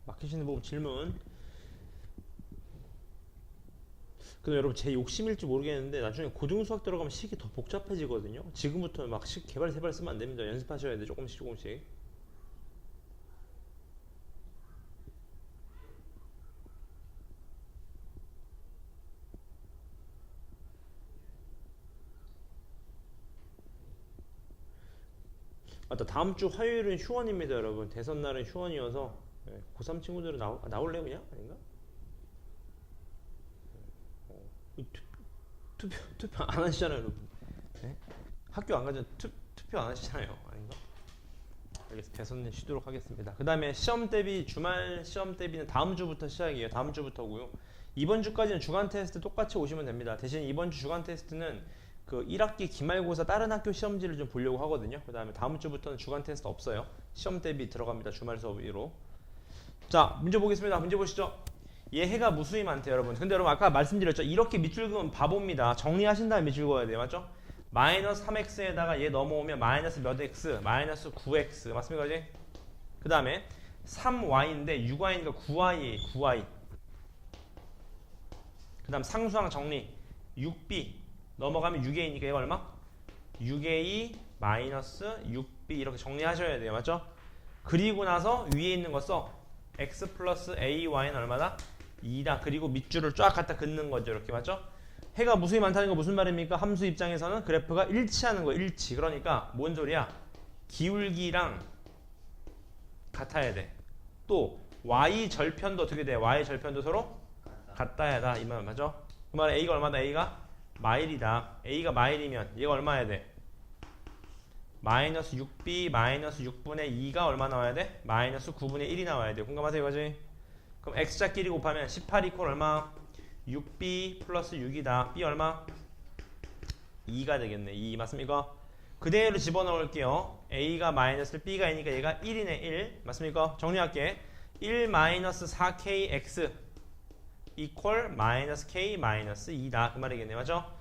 막히시는 부분 질문 근데 여러분 제 욕심일지 모르겠는데 나중에 고등수학 들어가면 식이 더 복잡해지거든요 지금부터 막 식 개발 세발 쓰면 안 됩니다 연습하셔야 돼 조금씩 맞다. 다음 주 화요일은 휴원입니다, 여러분. 대선 날은 휴원이어서 고3 친구들은 나올래요, 그냥? 아닌가? 투표 안 하시잖아요, 여러분. 네? 학교 안 가면 투표 안 하시잖아요, 아닌가? 알겠습니다. 대선은 쉬도록 하겠습니다. 그 다음에 시험 대비, 주말 시험 대비는 다음 주부터 시작이에요. 다음 주부터고요. 이번 주까지는 주간 테스트 똑같이 오시면 됩니다. 대신 이번 주 주간 테스트는 그 1학기 기말고사 다른 학교 시험지를 좀 보려고 하거든요. 그 다음에 다음 주부터는 주간 테스트 없어요. 시험 대비 들어갑니다. 주말 수업으로. 자, 문제 보겠습니다. 문제 보시죠. 얘 해가 무수히 많대요, 여러분. 근데 여러분 아까 말씀드렸죠. 이렇게 밑줄 그으면 바보입니다. 정리하신 다음에 밑줄 그어야 돼요. 맞죠? 마이너스 3x에다가 얘 넘어오면 마이너스 몇 x? 마이너스 9x. 맞습니까? 그지? 그 다음에 3y인데 6y니까 9y, 9y. 그 다음 상수항 정리. 6b. 넘어가면 6a니까 얘가 얼마? 6a 마이너스 6b 이렇게 정리하셔야 돼요. 맞죠? 그리고 나서 위에 있는 거 써. x 플러스 ay는 얼마다? 2다. 그리고 밑줄을 쫙 갖다 긋는 거죠. 이렇게 맞죠? 해가 무수히 많다는 거 무슨 말입니까? 함수 입장에서는 그래프가 일치하는 거예요. 일치. 그러니까 뭔 소리야? 기울기랑 같아야 돼. 또 y 절편도 어떻게 돼? y 절편도 서로 같아야 다. 이 말 맞죠? 그 말은 a가 얼마다? a가 마일이다. a가 마일이면 얘가 얼마야 돼? 마이너스 6b 마이너스 6분의 2가 얼마 나와야 돼? 마이너스 9분의 1이 나와야 돼. 공감하세요, 이거지? 그럼 x자끼리 곱하면 18 이퀄 얼마? 6b 플러스 6이다. b 얼마? 2가 되겠네. 2 맞습니까? 그대로 집어넣을게요. a가 마이너스 b가 아니니까 얘가 1이네. 1 맞습니까? 정리할게. 1 마이너스 4kx 이퀄 마이너스 k 마이너스 2다. 그 말이겠네. 맞죠?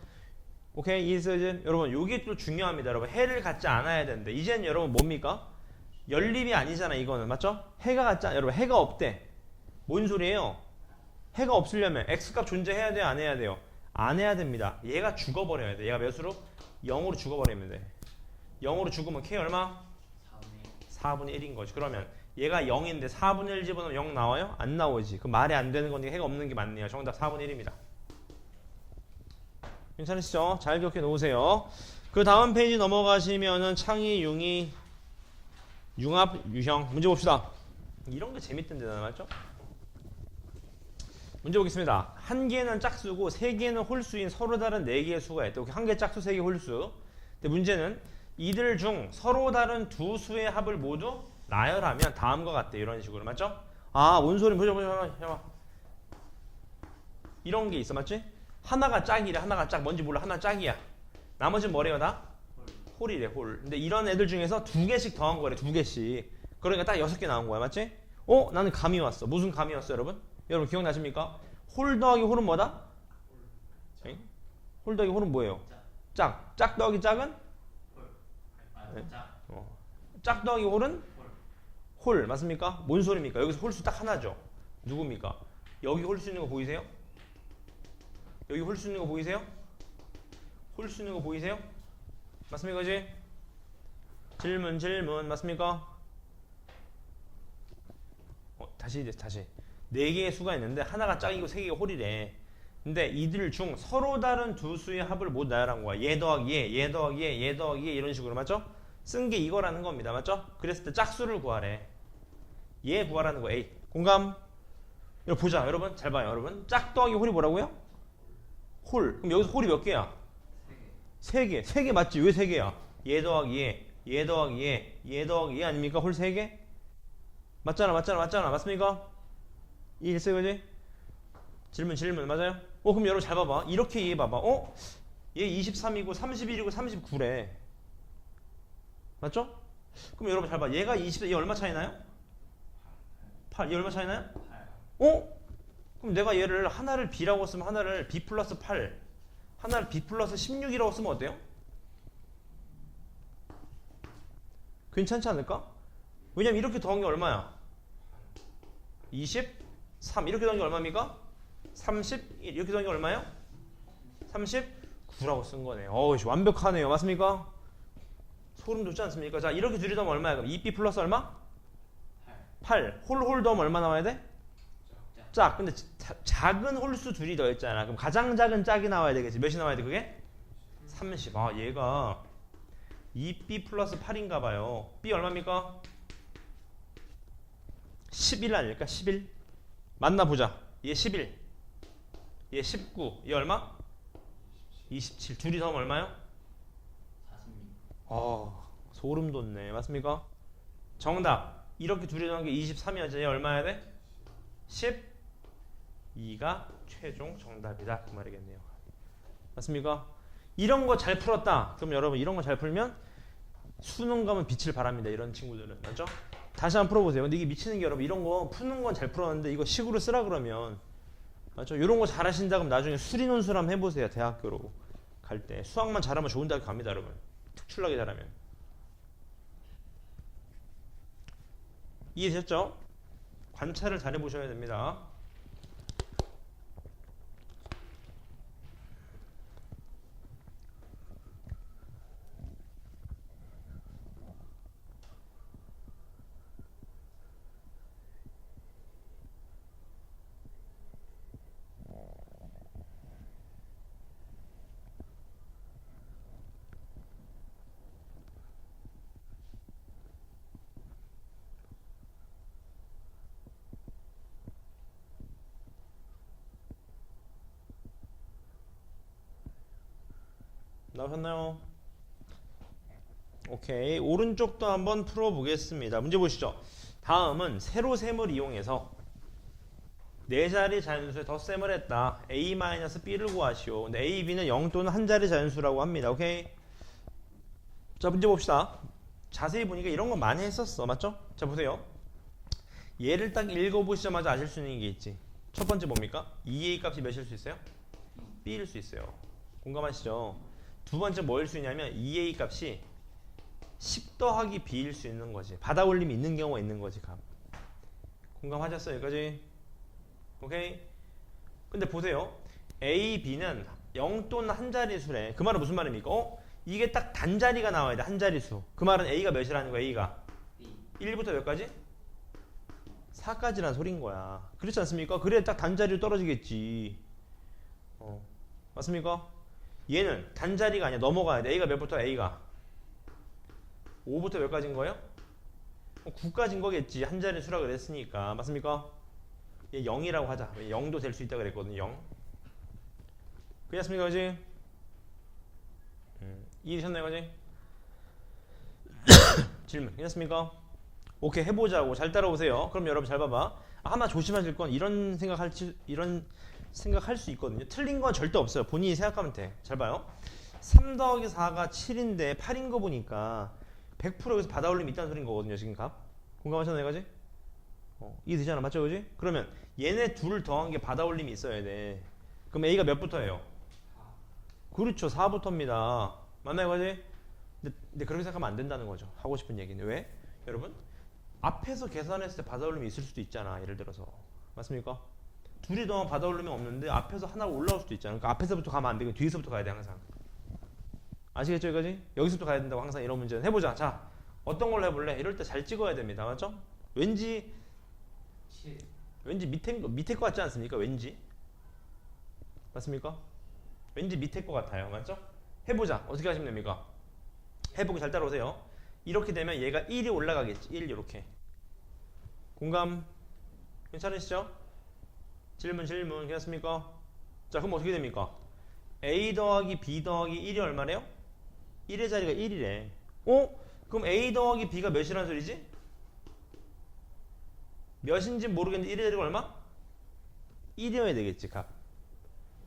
오케이. 이제 여러분 요게 또 중요합니다. 여러분 해를 갖지 않아야 되는데 이제는 여러분 뭡니까? 연립이 아니잖아. 이거는 맞죠? 해가 갖지 않아. 여러분 해가 없대. 뭔 소리예요? 해가 없으려면 x값 존재해야 돼요? 안 해야 돼요? 안 해야 됩니다. 얘가 죽어버려야 돼. 얘가 몇으로? 0으로 죽어버리면 돼. 0으로 죽으면 k 얼마? 4분의 1인 거지. 그러면 얘가 0인데 4분의 1 집어넣으면 0 나와요? 안 나오지. 그 말이 안 되는 거니까 해가 없는 게 맞네요. 정답 4분의 1입니다. 괜찮으시죠? 잘 기억해 놓으세요. 그 다음 페이지 넘어가시면은 창의, 융의, 융합, 유형 문제 봅시다. 이런 게 재밌던데 나 맞죠? 문제 보겠습니다. 한 개는 짝수고 세 개는 홀수인 서로 다른 네 개의 수가 있다. 한 개 짝수, 세 개 홀수. 근데 문제는 이들 중 서로 다른 두 수의 합을 모두 나열하면 다음과 같대. 이런 식으로 맞죠? 아, 뭔 소리? 보자. 이런 게 있어, 맞지? 하나가 짝이래. 하나가 짝. 뭔지 몰라. 하나 짝이야. 나머지는 뭐래요, 다? 홀이래, 홀. 근데 이런 애들 중에서 두 개씩 더한 거래. 두 개씩. 그러니까 딱 6개 나온 거야, 맞지? 나는 감이 왔어. 무슨 감이 왔어, 여러분? 여러분 기억나십니까? 홀 더하기 홀은 뭐다? 홀 더하기 홀은 뭐예요? 짝. 짝 더하기 짝은? 네. 짝 더하기 홀은? 홀. 맞습니까? 뭔 소리입니까? 여기서 홀수 딱 하나죠. 누굽니까? 여기 홀수 있는 거 보이세요? 여기 홀수 있는 거 보이세요? 홀수 있는 거 보이세요? 맞습니까? 그지? 질문. 맞습니까? 다시. 네 개의 수가 있는데 하나가 짝이고 세 개가 홀이래. 근데 이들 중 서로 다른 두 수의 합을 모두 나열한 거야. 얘 더하기 얘 더하기 얘 더하기 얘 이런 식으로 맞죠? 쓴 게 이거라는 겁니다. 맞죠? 그랬을 때 짝수를 구하래. 얘 구하라는 거 A. 공감? 여러분 보자. 여러분 잘 봐요. 여러분 짝 더하기 홀이 뭐라고요? 홀. 그럼 여기서 홀이 몇 개야? 3개. 3개 맞지? 왜 3개야? 얘 더하기 얘 더하기 얘 더하기 얘 아닙니까? 홀 3개? 맞잖아. 맞습니까? 이해했어요, 그지? 질문. 맞아요? 그럼 여러분 잘 봐봐. 이렇게 이해해 봐봐. 얘 23이고 31이고 39래. 맞죠? 그럼 여러분 잘 봐. 얘가 20, 얘 얼마 차이 나요? 8. 얘 얼마 차이 나요? 8. 그럼 내가 얘를 하나를 B라고 쓰면 하나를 B 플러스 8, 하나를 B 플러스 16이라고 쓰면 어때요? 괜찮지 않을까? 왜냐면 이렇게 더한 게 얼마야? 23. 이렇게 더한 게 얼마입니까? 31. 이렇게 더한 게 얼마예요? 39라고 쓴 거네. 완벽하네요. 맞습니까? 소름 돋지 않습니까? 자, 이렇게 둘이 더하면 얼마야? 그럼 2B 플러스 얼마? 8. 홀 더하면 얼마 나와야 돼? 짝. 근데 작은 홀수 둘이 더했잖아. 그럼 가장 작은 짝이 나와야 되겠지. 몇이 나와야 돼 그게? 30. 얘가 2b 플러스 8인가 봐요. b 얼마입니까? 11 아닐까? 11? 맞나 보자. 얘 11, 얘 19, 얘 얼마? 27. 둘이 더하면 얼마요? 46. 소름 돋네. 맞습니까? 정답. 이렇게 둘이 더한 게 23이었죠. 얘 얼마야 돼? 12가 최종 정답이다. 그 말이겠네요. 맞습니까? 이런 거 잘 풀었다. 그럼 여러분 이런 거 잘 풀면 수능 가면 빛을 발합니다. 이런 친구들은. 맞죠? 다시 한번 풀어보세요. 근데 이게 미치는 게 여러분 이런 거 푸는 건 잘 풀었는데 이거 식으로 쓰라 그러면 맞죠? 이런 거 잘 하신다 그러면 나중에 수리 논술 한번 해보세요. 대학교로 갈 때. 수학만 잘하면 좋은 대학 갑니다. 여러분. 특출나게 잘하면. 이해되셨죠? 관찰을 잘 해보셔야 됩니다. 나오셨나요? 오케이. 오른쪽도 한번 풀어보겠습니다. 문제 보시죠. 다음은 세로 셈을 이용해서 네 자리 자연수에 덧셈을 했다. a-b를 구하시오. 근데 a, b는 0 또는 한 자리 자연수라고 합니다. 오케이. 자, 문제 봅시다. 자세히 보니까 이런 거 많이 했었어. 맞죠? 자, 보세요. 얘를 딱 읽어보시자마자 아실 수 있는 게 있지. 첫 번째 뭡니까? 2a 값이 몇일 수 있어요? b일 수 있어요. 공감하시죠? 두 번째 뭐일 수 있냐면 2a 값이 10 더하기 b일 수 있는 거지. 받아올림이 있는 경우가 있는 거지. 값. 공감하셨어요? 여기까지? 오케이? 근데 보세요. a, b는 0 또는 한 자리수래. 그 말은 무슨 말입니까? 이게 딱 단자리가 나와야 돼. 한 자리수. 그 말은 a가 몇이라는 거야? a가 1부터 몇 가지? 4까지라는 소린 거야. 그렇지 않습니까? 그래야 딱 단자리로 떨어지겠지. 맞습니까? 얘는 단자리가 아니야. 넘어가야 돼. a가 몇부터? a가 5부터 몇 가지인 거예요? 9까지인 거겠지. 한 자리 수라 그랬으니까. 맞습니까? 얘 0이라고 하자. 0도 될 수 있다 그랬거든. 0. 그렇습니까? 그지? 이해되셨나요? 그지? 질문. 괜찮습니까? 오케이. 해보자고. 잘 따라오세요. 그럼 여러분 잘 봐봐. 하나 조심하실 건 이런 생각할 수 있거든요. 틀린 건 절대 없어요. 본인이 생각하면 돼. 잘 봐요. 3 더하기 4가 7인데 8인 거 보니까 100% 여기서 받아올림이 있다는 소린 거거든요. 지금 값. 공감하셨나요? 가지? 이해되잖아. 맞죠? 그지? 그러면 얘네 둘을 더한 게 받아올림이 있어야 돼. 그럼 A가 몇부터예요? 그렇죠. 4부터입니다. 맞나요? 가지? 근데 그렇게 생각하면 안 된다는 거죠. 하고 싶은 얘기는. 왜? 여러분? 앞에서 계산했을 때 받아올림이 있을 수도 있잖아. 예를 들어서. 맞습니까? 둘이 더하면 받아올림이 없는데 앞에서 하나가 올라올 수도 있잖아. 그러니까 앞에서부터 가면 안 되고 뒤에서부터 가야 돼. 항상. 아시겠죠? 여기까지? 여기서부터 가야 된다고 항상 이런 문제는. 해보자. 자, 어떤 걸로 해볼래? 이럴 때 잘 찍어야 됩니다. 맞죠? 왠지 7. 밑에 거 같지 않습니까? 왠지. 맞습니까? 왠지 밑에 거 같아요. 맞죠? 해보자. 어떻게 하시면 됩니까? 해보고 잘 따라오세요. 이렇게 되면 얘가 1이 올라가겠지. 1 이렇게. 공감 괜찮으시죠? 질문 괜찮습니까? 자, 그럼 어떻게 됩니까? A 더하기 B 더하기 1이 얼마래요? 1의 자리가 1이래. 그럼 A 더하기 B가 몇이라는 소리지? 몇인지 모르겠는데 1의 자리가 얼마? 1이어야 되겠지. 값.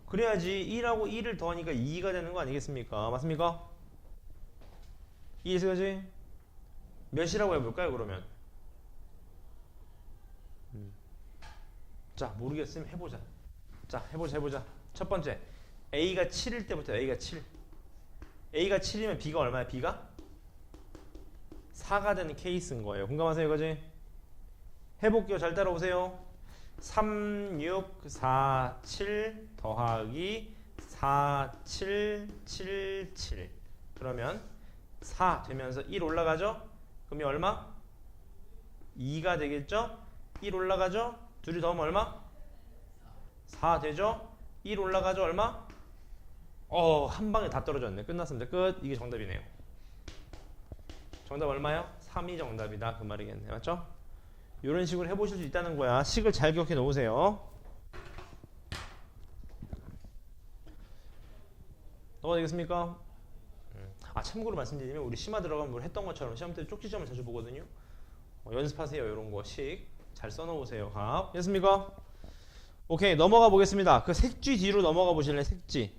그래야지 1하고 1을 더하니까 2가 되는 거 아니겠습니까? 맞습니까? 이해되지? 몇이라고 해볼까요? 그러면 자, 모르겠으면 해보자. 자, 해보자. 첫 번째, A가 7일 때부터 A가 7. A가 7이면 B가 얼마야? B가 4가 되는 케이스인 거예요. 공감하세요? 이거지? 해볼게요. 잘 따라오세요. 3, 6, 4, 7 더하기 4, 7, 7, 7. 그러면 4 되면서 1 올라가죠? 그럼 얼마? 2가 되겠죠? 1 올라가죠? 둘이 더하면 얼마? 4 되죠? 1 올라가죠? 얼마? 한 방에 다 떨어졌네. 끝났습니다. 끝. 이게 정답이네요. 정답 얼마요? 3이 정답이다 그 말이겠네. 맞죠? 이런 식으로 해보실 수 있다는 거야. 식을 잘 기억해 놓으세요. 넘어가겠습니까? 아 참고로 말씀드리면 우리 심화 들어가면 우리 했던 것처럼 시험 때 쪽지점을 자주 보거든요. 연습하세요. 이런 거 식 잘 써놓으세요. 값 됐습니까? 오케이 넘어가 보겠습니다. 그 색지 뒤로 넘어가 보실래요? 색지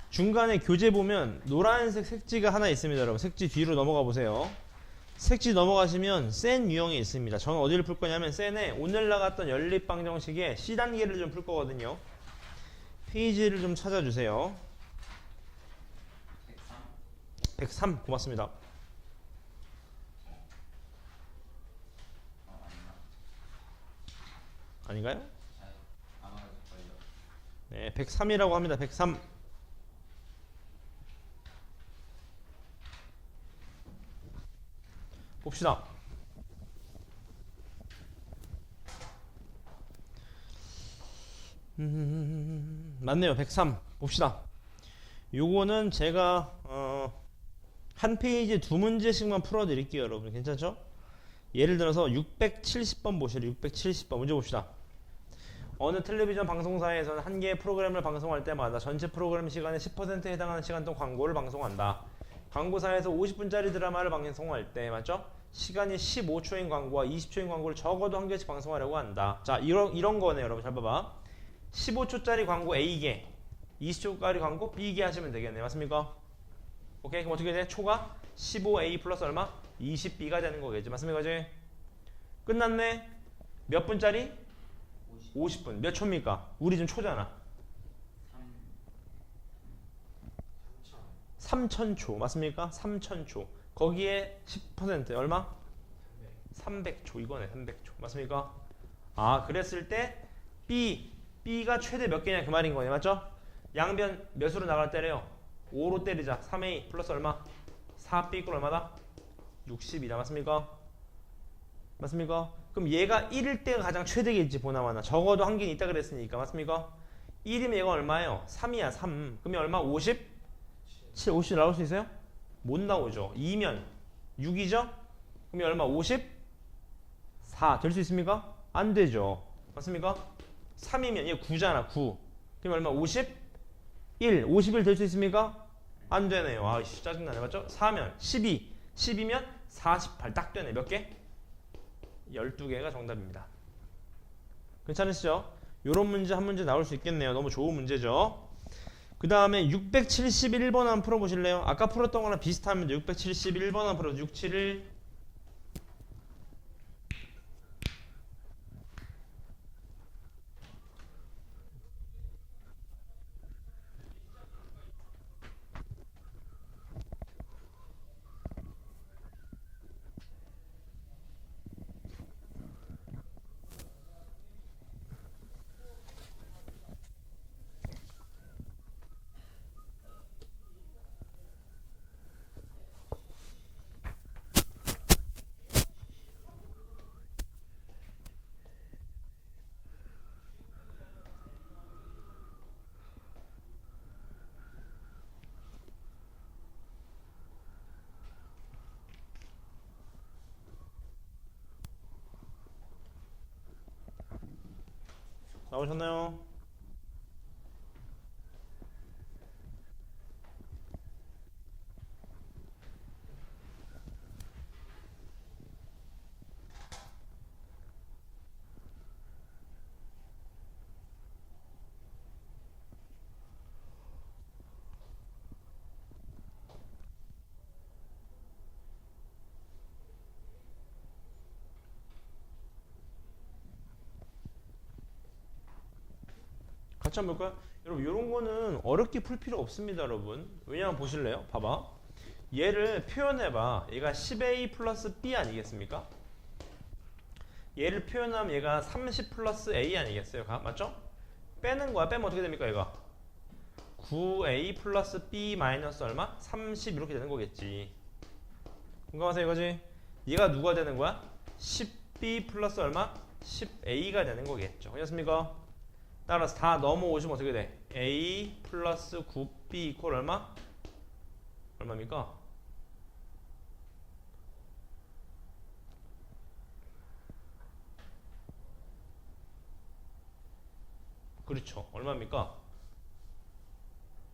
중간에 교재 보면 노란색 색지가 하나 있습니다. 여러분 색지 뒤로 넘어가 보세요. 색지 넘어가시면 센 유형이 있습니다. 저는 어디를 풀 거냐면 센에 오늘 나갔던 연립방정식의 C단계를 좀 풀 거거든요. 페이지를 좀 찾아주세요. 103. 103 고맙습니다. 아닌가? 아닌가요? 아마도 걸려. 네, 103이라고 합니다. 103. 봅시다. 맞네요. 103. 봅시다. 요거는 제가 한 페이지에 두 문제씩만 풀어드릴게요. 여러분 괜찮죠? 예를 들어서 670번 보시죠. 670번 문제 봅시다. 어느 텔레비전 방송사에서는 한 개의 프로그램을 방송할 때마다 전체 프로그램 시간의 10%에 해당하는 시간 동안 광고를 방송한다. 광고사에서 50분짜리 드라마를 방송할 때 맞죠? 시간이 15초인 광고와 20초인 광고를 적어도 한 개씩 방송하려고 한다. 자 이런 거네 여러분 잘 봐봐. 15초짜리 광고 A개 20초짜리 광고 B개 하시면 되겠네. 맞습니까? 오케이 그럼 어떻게 돼? 초가 15A 플러스 얼마? 20B가 되는 거겠지. 맞습니까? 그지? 끝났네. 몇 분짜리? 50분. 몇 초입니까? 우리 지금 초잖아. 3000초. 맞습니까? 3000초. 거기에 10% 얼마? 300초. 이거네. 300초. 맞습니까? 아 그랬을 때 B가 최대 몇 개냐 그 말인 거네. 맞죠? 양변 몇으로 나갈 때래요? 5로 때리자. 3A 플러스 얼마? 4B 꼴 얼마다? 60이다. 맞습니까? 맞습니까? 그럼 얘가 1일 때가 가장 최대겠지 보나마나. 적어도 한 개는 있다 그랬으니까. 맞습니까? 1이면 얘가 얼마예요? 3이야 3. 그러면 얼마? 50? 7, 50 나올 수 있어요? 못 나오죠. 2면 6이죠? 그러면 얼마? 54 될 수 있습니까? 안 되죠. 맞습니까? 3이면 얘 9잖아 9. 그럼 얼마? 51 51 될 수 있습니까? 안 되네요. 아이씨 짜증나네. 맞죠? 4면 12 12면 48 딱 되네. 몇 개? 12개가 정답입니다. 괜찮으시죠? 요런 문제 한 문제 나올 수 있겠네요. 너무 좋은 문제죠. 그 다음에 671번 한번 풀어보실래요? 아까 풀었던 거랑 비슷합니다. 671번 한번 풀어보세요. 671 나오셨나요? 같이 한번 볼까요? 여러분 이런 거는 어렵게 풀 필요 없습니다. 여러분 왜냐면 보실래요? 봐봐 얘를 표현해봐. 얘가 10A 플러스 B 아니겠습니까? 얘를 표현하면 얘가 30 플러스 A 아니겠어요? 맞죠? 빼는 거야. 빼면 어떻게 됩니까 얘가? 9A 플러스 B 마이너스 얼마? 30 이렇게 되는 거겠지. 공감하세요 이거지? 얘가 누가 되는 거야? 10B 플러스 얼마? 10A가 되는 거겠죠. 그렇습니까? 따라서 다 넘어오시면 어떻게 돼? A 플러스 9B 이퀄 얼마? 얼마입니까? 그렇죠. 얼마입니까?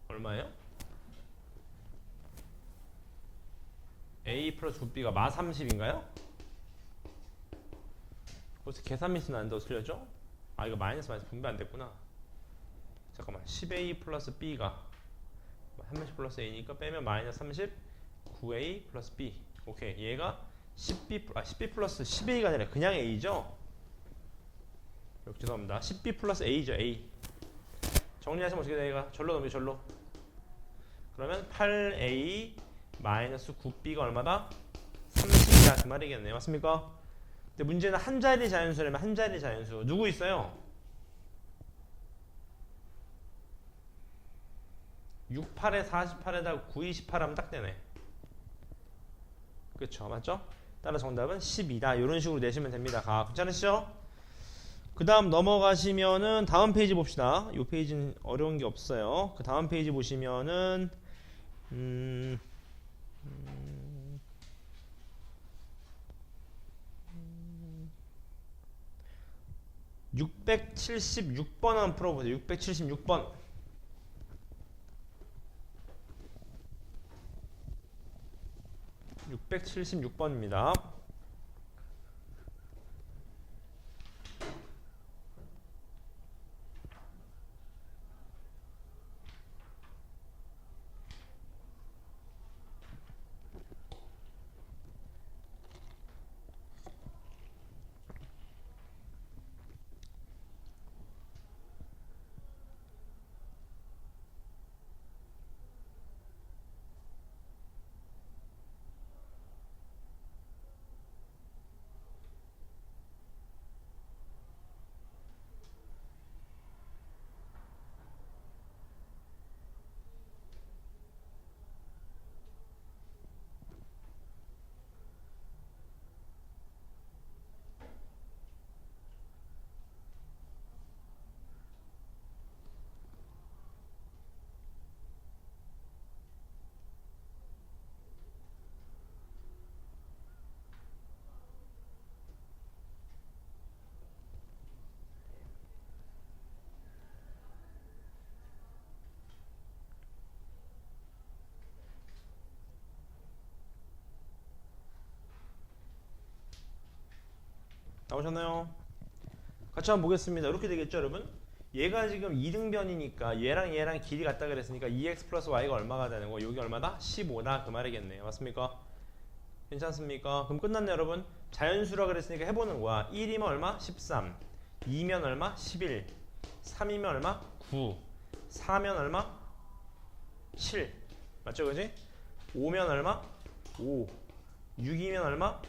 얼마예요? A 플러스 9B가 마 30인가요? 벌써 계산 미스 나는데 어떻게 하죠? 아 이거 마이너스 분배 안 됐구나. 잠깐만 10A 플러스 B가 30 플러스 A니까 빼면 마이너스 30 9A 플러스 B. 오케이 얘가 10B 플러스 10A가 아니라 그냥 A죠? 여기 죄송합니다. 10B 플러스 A죠 A. 정리하시면 어떻게 돼요? 절로 넘겨 절로. 그러면 8A 마이너스 9B가 얼마다? 30이다 그 말이겠네요. 맞습니까? 근데 문제는 한 자리 자연수라면 한 자리 자연수 누구 있어요? 68에 48에다 9, 28 하면 딱 되네. 그쵸 맞죠? 따라 정답은 12다 이런 식으로 내시면 됩니다. 괜찮으시죠? 그 다음 넘어가시면은 다음 페이지 봅시다. 이 페이지는 어려운 게 없어요. 그 다음 페이지 보시면은 676번 한번 풀어보세요. 676번. 676번입니다. 나오셨나요? 같이 한번 보겠습니다. 이렇게 되겠죠 여러분? 얘가 지금 2등변이니까 얘랑 길이 같다 그랬으니까 2x 플러스 y가 얼마가 되는 거? 여기 얼마다? 15다 그 말이겠네요. 맞습니까? 괜찮습니까? 그럼 끝났네 여러분. 자연수라 그랬으니까 해보는 거야. 1이면 얼마? 13. 2면 얼마? 11. 3이면 얼마? 9. 4면 얼마? 7. 맞죠 그지? 5면 얼마? 5. 6이면 얼마?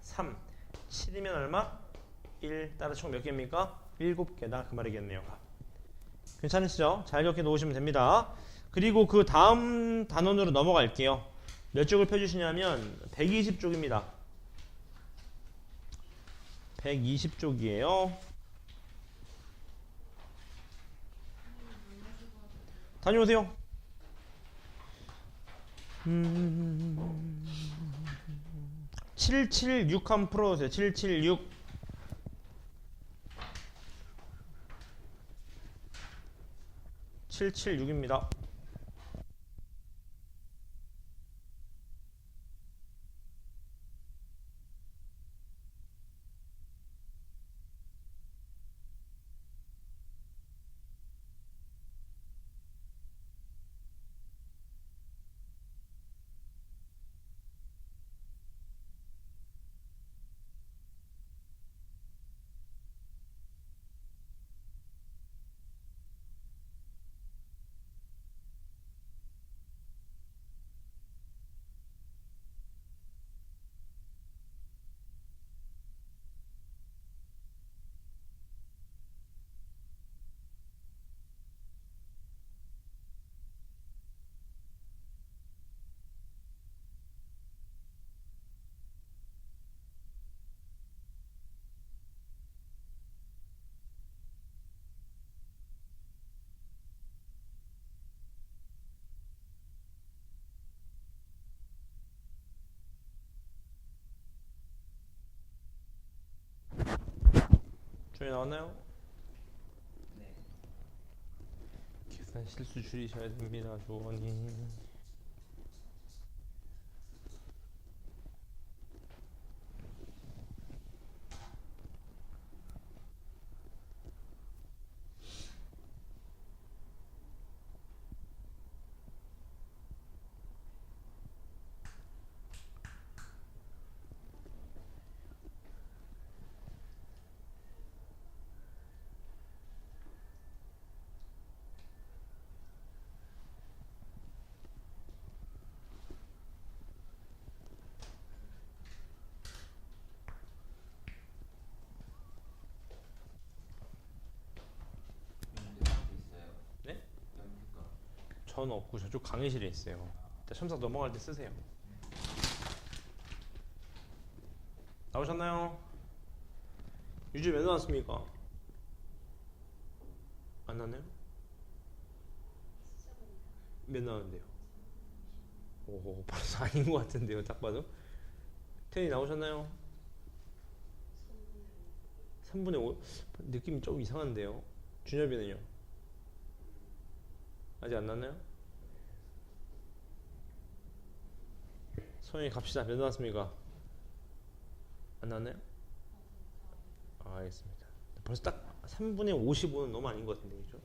3. 7이면 얼마? 1. 따라 총 몇 개입니까? 7개다 그 말이겠네요. 괜찮으시죠? 잘 기억해 놓으시면 됩니다. 그리고 그 다음 단원으로 넘어갈게요. 몇 쪽을 펴주시냐면 120쪽입니다. 120쪽이에요. 다녀오세요. 776 한번 풀어보세요. 776. 776입니다. 조회 나왔나요? 네. 약간 실수 줄이셔야 됩니다, 조원님. 연대 상태 있어요. 네? 연대가. 전 없고 저쪽 강의실에 있어요. 일단 첨삭 넘어갈 때 쓰세요. 나오셨나요? 유주 몇 나왔습니까? 안 나왔나요? 몇 나왔는데요? 오, 벌써 아닌 것 같은데요, 딱 봐도. 태연이 나오셨나요? 3분의 5. 느낌이 좀 이상한데요. 준엽이는요? 아직 안 났나요? 소영이 갑시다. 몇 나왔습니까? 안 났나요? 아, 알겠습니다. 벌써 딱 3분의 55는 너무 아닌 것 같은데, 그죠?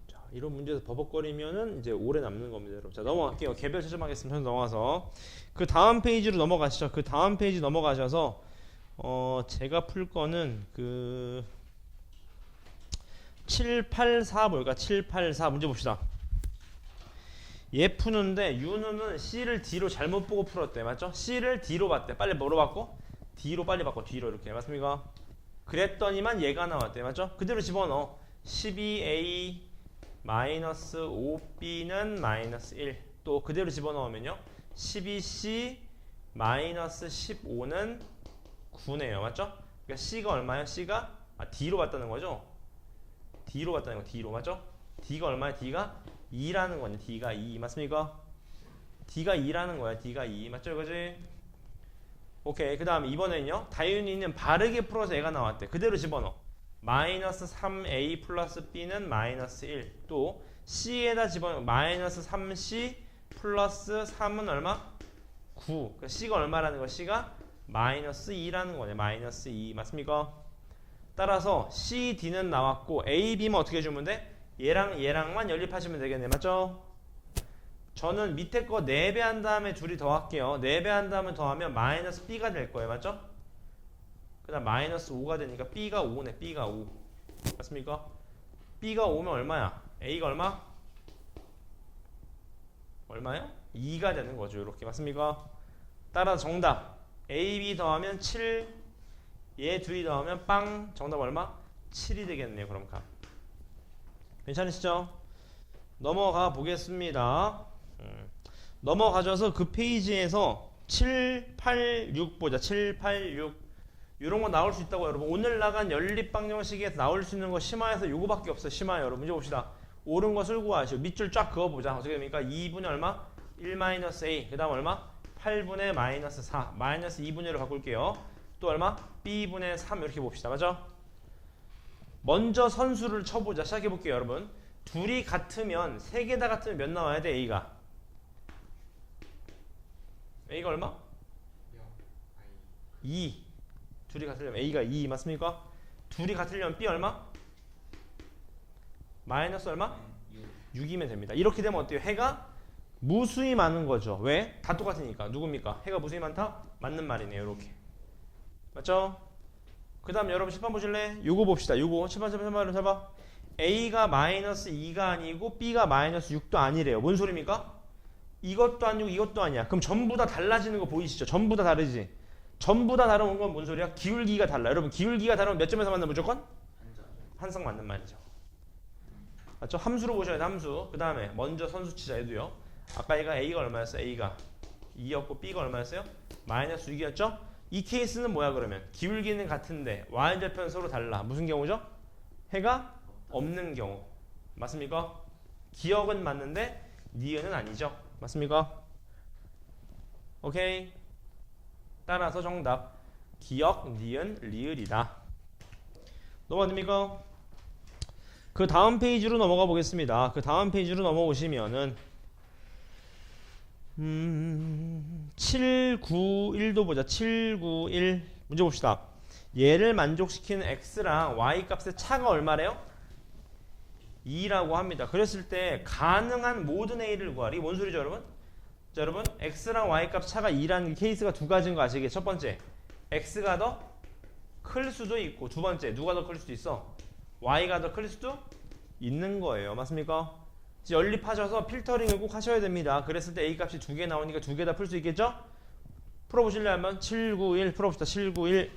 자, 이런 문제에서 버벅거리면은 이제 오래 남는 겁니다, 여러분. 자, 넘어갈게요. 개별 채점하겠습니다. 넘어가서 그 다음 페이지로 넘어가시죠. 그 다음 페이지 넘어가셔서 제가 풀 거는 그 784 뭘까? 784 문제 봅시다. 얘 푸는데 윤우는 C를 D로 잘못 보고 풀었대. 맞죠? C를 D로 봤대. 빨리 뭐로 봤고? D로 빨리 봤고 D로 이렇게. 맞습니까? 그랬더니만 얘가 나왔대. 맞죠? 그대로 집어넣어. 12A 마이너스 5B는 마이너스 1. 또 그대로 집어넣으면요. 12C 마이너스 15는 9네요. 맞죠? 그러니까 C가 얼마예요? C가 D로 봤다는 거죠? D로 봤다는 거. D로. 맞죠? D가 얼마야? D가 2라는 거냐. D가 2. 맞습니까? D가 2라는 거야. D가 2. 맞죠? 이거지? 오케이. 그 다음 이번에는요. 다윤이는 바르게 풀어서 얘가 나왔대. 그대로 집어넣어. 마이너스 3A 플러스 B는 마이너스 1. 또 C에다 집어넣어. 마이너스 3C 플러스 3은 얼마? 9. 그러니까 C가 얼마라는 거? C가 마이너스 2라는 거네. 마이너스 2. 맞습니까? 따라서 C, D는 나왔고 A, B만 어떻게 해주면 돼? 얘랑만 연립하시면 되겠네. 맞죠? 저는 밑에 거 4배 한 다음에 둘이 더할게요. 4배 한 다음에 더하면 마이너스 B가 될 거예요. 맞죠? 그 다음 마이너스 5가 되니까 B가 5네. B가 5. 맞습니까? B가 5면 얼마야? A가 얼마? 얼마요? 2가 되는 거죠. 이렇게. 맞습니까? 따라서 정답 A, B 더하면 7, 얘 둘이 더하면 빵. 정답 얼마? 7이 되겠네요. 그럼 값. 괜찮으시죠? 넘어가 보겠습니다. 넘어가셔서 그 페이지에서 7, 8, 6 보자. 7, 8, 6 이런 거 나올 수 있다고 여러분. 오늘 나간 연립방정식에서 나올 수 있는 거 심화해서 요거밖에 없어요. 심화 여러분. 문제 봅시다. 옳은 거 쓸고 가시오. 밑줄 쫙 그어보자. 어떻게 됩니까? 2분의 얼마? 1-A. 그 다음 얼마? 8분의 마이너스 4. 마이너스 2분의 1로 바꿀게요. 또 얼마? B분의 3 이렇게 봅시다. 맞죠? 먼저 선수를 쳐보자. 시작해볼게요 여러분. 둘이 같으면 3개 다 같으면 몇 나와야 돼? A가 얼마? 2. 둘이 같으려면 A가 2 맞습니까? 둘이 같으려면 B 얼마? 마이너스 얼마? 6이면 됩니다. 이렇게 되면 어때요? 해가 무수히 많은 거죠. 왜? 다 똑같으니까. 누굽니까? 해가 무수히 많다? 맞는 말이네요. 이렇게. 맞죠? 그 다음 여러분 10번 보실래? 요거 봅시다. 요거 7번 해봐. A가 마이너스 2가 아니고 B가 마이너스 6도 아니래요. 뭔 소리입니까? 이것도 아니고 이것도 아니야. 그럼 전부 다 달라지는 거 보이시죠? 전부 다 다르지? 전부 다 다른 건 뭔 소리야? 기울기가 달라. 여러분 기울기가 다르면 몇 점에서 만나 무조건? 한성 맞는 말이죠. 맞죠? 함수로 보셔야 돼. 함수. 그 다음에 먼저 선수 치자. 얘도요. 아까 얘가 A가 얼마였어? A가 2였고 B가 얼마였어요? 마이너스 6이었죠? 이 케이스는 뭐야 그러면? 기울기는 같은데 y절편 서로 달라. 무슨 경우죠? 해가 없는 경우. 맞습니까? 기억은 맞는데 니은은 아니죠. 맞습니까? 오케이. 따라서 정답 기역, 니은, 리을이다. 넘어갑니까? 그 다음 페이지로 넘어가 보겠습니다. 그 다음 페이지로 넘어오시면은 791도 보자. 791 문제 봅시다. 얘를 만족시키는 x랑 y 값의 차가 얼마래요? 2라고 합니다. 그랬을 때 가능한 모든 a를 구하리. 뭔 소리죠, 여러분? 자, 여러분, x랑 y 값 차가 2라는 케이스가 두 가지인 거 아시겠죠? 첫 번째, x가 더 클 수도 있고, 두 번째, 누가 더 클 수도 있어? y가 더 클 수도 있는 거예요. 맞습니까? 연립하셔서 필터링을 꼭 하셔야 됩니다. 그랬을 때 a 값이 두 개 나오니까 두 개 다 풀 수 있겠죠? 풀어보실래 하면 791 풀어봅시다. 791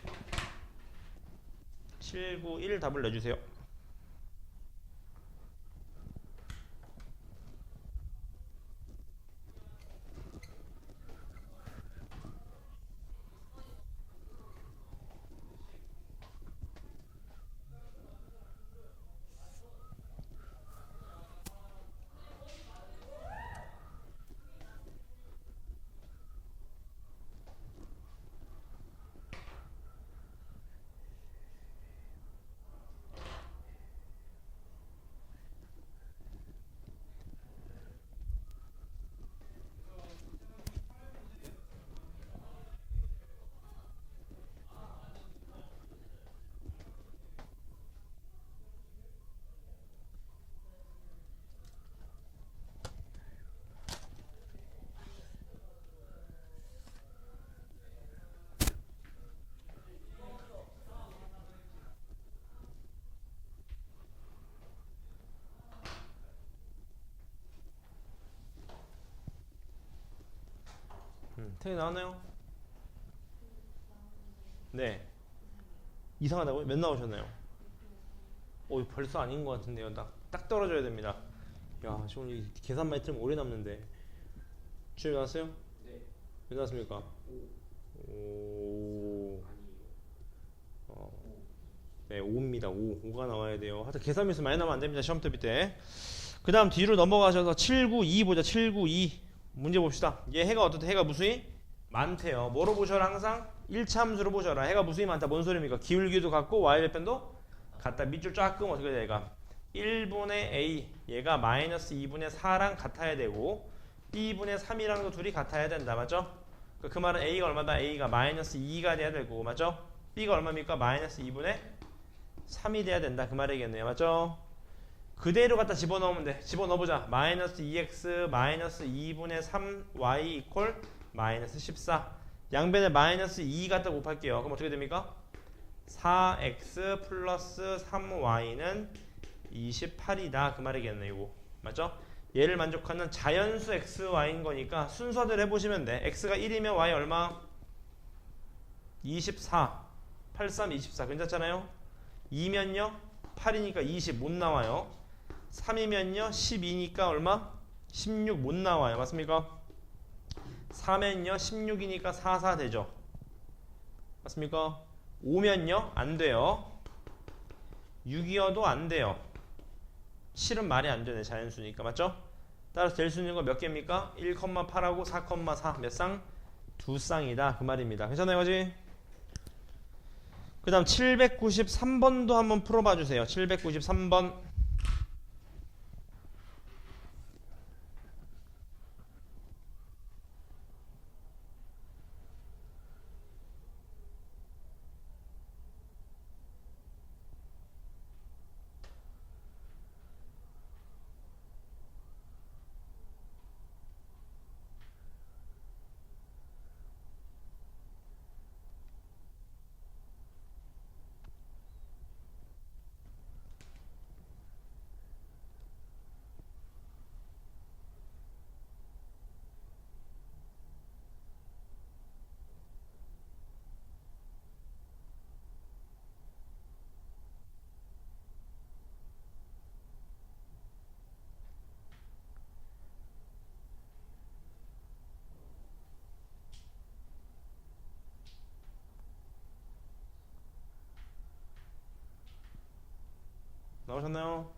791 답을 내주세요. 태그 나왔나요? 네. 이상하다고요? 몇 나오셨나요? 벌써 아닌 것 같은데요. 딱 떨어져야 됩니다. 야, 지금 이 계산만 해트면 오래 남는데. 주에 나왔어요? 네. 몇 나왔습니까? 5. 오. 아니요. 네, 5입니다. 5가 나와야 돼요. 하여튼 계산 미스 많이 나면 안 됩니다. 시험 대비 때. 그 다음 뒤로 넘어가셔서 792 보자. 792 문제 봅시다. 얘 해가 어떻대? 해가 무수히 많대요. 뭐로 보셔라? 항상 1차 함수로 보셔라. 해가 무수히 많다. 뭔 소리입니까? 기울기도 같고 y절편도 같다. 밑줄 쫙 끄면 어떻게 돼? 얘가 1분의 a 얘가 마이너스 2분의 4랑 같아야 되고 b분의 3이랑도 둘이 같아야 된다. 맞죠? 그 말은 a가 얼마다? a가 마이너스 2가 돼야 되고 맞죠? b가 얼마입니까? 마이너스 2분의 3이 돼야 된다. 그 말이겠네요. 맞죠? 그대로 갖다 집어넣으면 돼. 집어넣어보자. 마이너스 2x 마이너스 2분의 3y 이퀄 마이너스 14. 양변에 마이너스 2 갖다 곱할게요. 그럼 어떻게 됩니까? 4x 플러스 3y는 28이다. 그 말이겠네. 이거 맞죠? 얘를 만족하는 자연수 x, y인 거니까 순서대로 해보시면 돼. x가 1이면 y 얼마? 24. 83, 24. 괜찮잖아요? 2면요? 8이니까 20 못 나와요. 3이면요? 12니까 얼마? 16 못 나와요. 맞습니까? 4면요? 16이니까 44 되죠. 맞습니까? 5면요? 안 돼요. 6이어도 안 돼요. 7은 말이 안 되네. 자연수니까. 맞죠? 따라서 될 수 있는 거 몇 개입니까? 1,8하고 4,4 몇 쌍? 두 쌍이다. 그 말입니다. 괜찮아요? 그지? 그 다음 793번도 한번 풀어봐 주세요. 793번. 나오셨나요?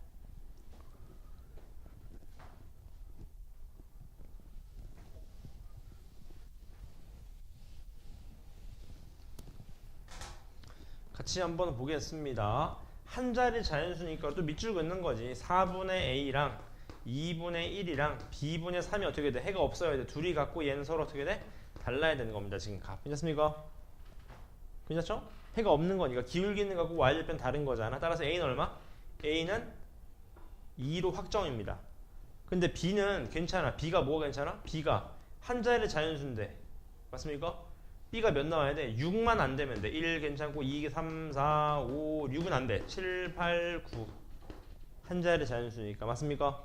같이 한번 보겠습니다. 한 자리 자연수니까 또 밑줄 긋는 거지. 4분의 a랑 2분의 1이랑 b분의 3이 어떻게 돼? 해가 없어야 돼. 둘이 같고 얘는 서로 어떻게 돼? 달라야 되는 겁니다. 지금 값. 괜찮습니까? 괜찮죠? 해가 없는 거니까 기울기는 거고 y절편 다른 거잖아. 따라서 a는 얼마? a는 2로 확정입니다. 근데 b는 괜찮아. b가 뭐가 괜찮아? b가 한 자리 자연수인데 맞습니까? b가 몇 나와야 돼? 6만 안 되면 돼. 1 괜찮고 2, 3, 4, 5, 6은 안 돼. 7, 8, 9 한 자리 자연수니까 맞습니까?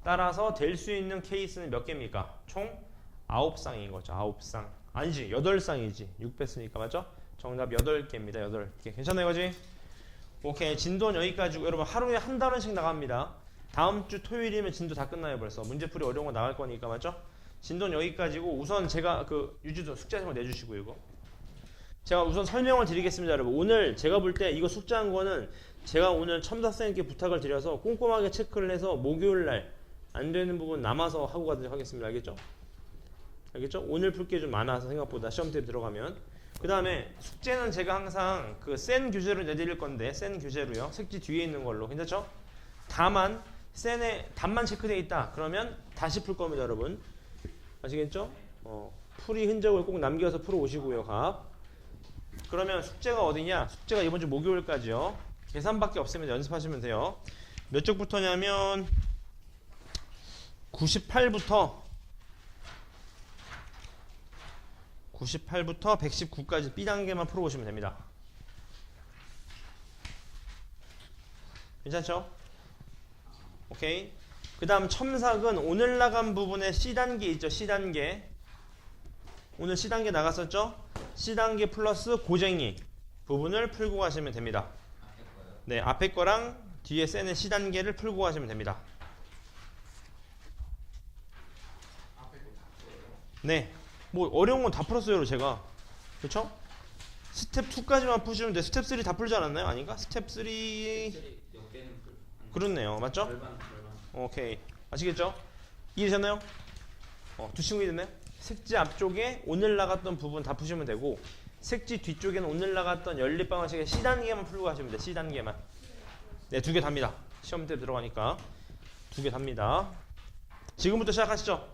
따라서 될 수 있는 케이스는 몇 개입니까? 총 9쌍인 거죠. 9쌍. 아니지 8쌍이지. 6 뺐으니까 맞죠? 정답 8개입니다. 8개. 괜찮아요 이거지? 오케이. 진도는 여기까지고 여러분 하루에 한 달원씩 나갑니다. 다음 주 토요일이면 진도 다 끝나요 벌써. 문제풀이 어려운 거 나갈 거니까 맞죠? 진도는 여기까지고 우선 제가 그 유주도 숙제 한번 내주시고 이거 제가 우선 설명을 드리겠습니다 여러분. 오늘 제가 볼 때 이거 숙제한 거는 제가 오늘 첨사쌤께 부탁을 드려서 꼼꼼하게 체크를 해서 목요일날 안 되는 부분 남아서 하고 가도록 하겠습니다. 알겠죠? 알겠죠? 오늘 풀 게 좀 많아서 생각보다 시험대에 들어가면 그 다음에 숙제는 제가 항상 그 센 교재로 내드릴 건데 센 교재로요. 색지 뒤에 있는 걸로 괜찮죠? 다만 센에 답만 체크되어 있다 그러면 다시 풀 겁니다 여러분. 아시겠죠? 풀이 흔적을 꼭 남겨서 풀어 오시고요. 갑. 그러면 숙제가 어디냐? 숙제가 이번 주 목요일까지요. 계산밖에 없으면 연습하시면 돼요. 몇 쪽부터냐면 98부터 119까지 B단계만 풀어오시면 됩니다. 괜찮죠? 오케이. 그 다음 첨삭은 오늘 나간 부분에 C단계 있죠. C단계. 오늘 C단계 나갔었죠? C단계 플러스 고쟁이 부분을 풀고 가시면 됩니다. 네, 앞에 거랑 뒤에 센의 C단계를 풀고 가시면 됩니다. 네, 뭐 어려운 건 다 풀었어요 제가. 그렇죠? 스텝 2까지만 푸시면 돼. 스텝 3 다 풀지 않았나요? 아닌가? 스텝 3 그렇네요. 맞죠? 오케이. 아시겠죠? 이해되셨나요? 두 친구 이해됐나요? 색지 앞쪽에 오늘 나갔던 부분 다 푸시면 되고 색지 뒤쪽에는 오늘 나갔던 연립방정식의 C단계만 풀고 가시면 돼요. C단계만. 네, 2개 답니다. 시험 때 들어가니까 2개 답니다. 지금부터 시작하시죠.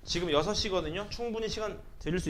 지금 6시거든요. 충분히 시간 드릴 수 있습니다.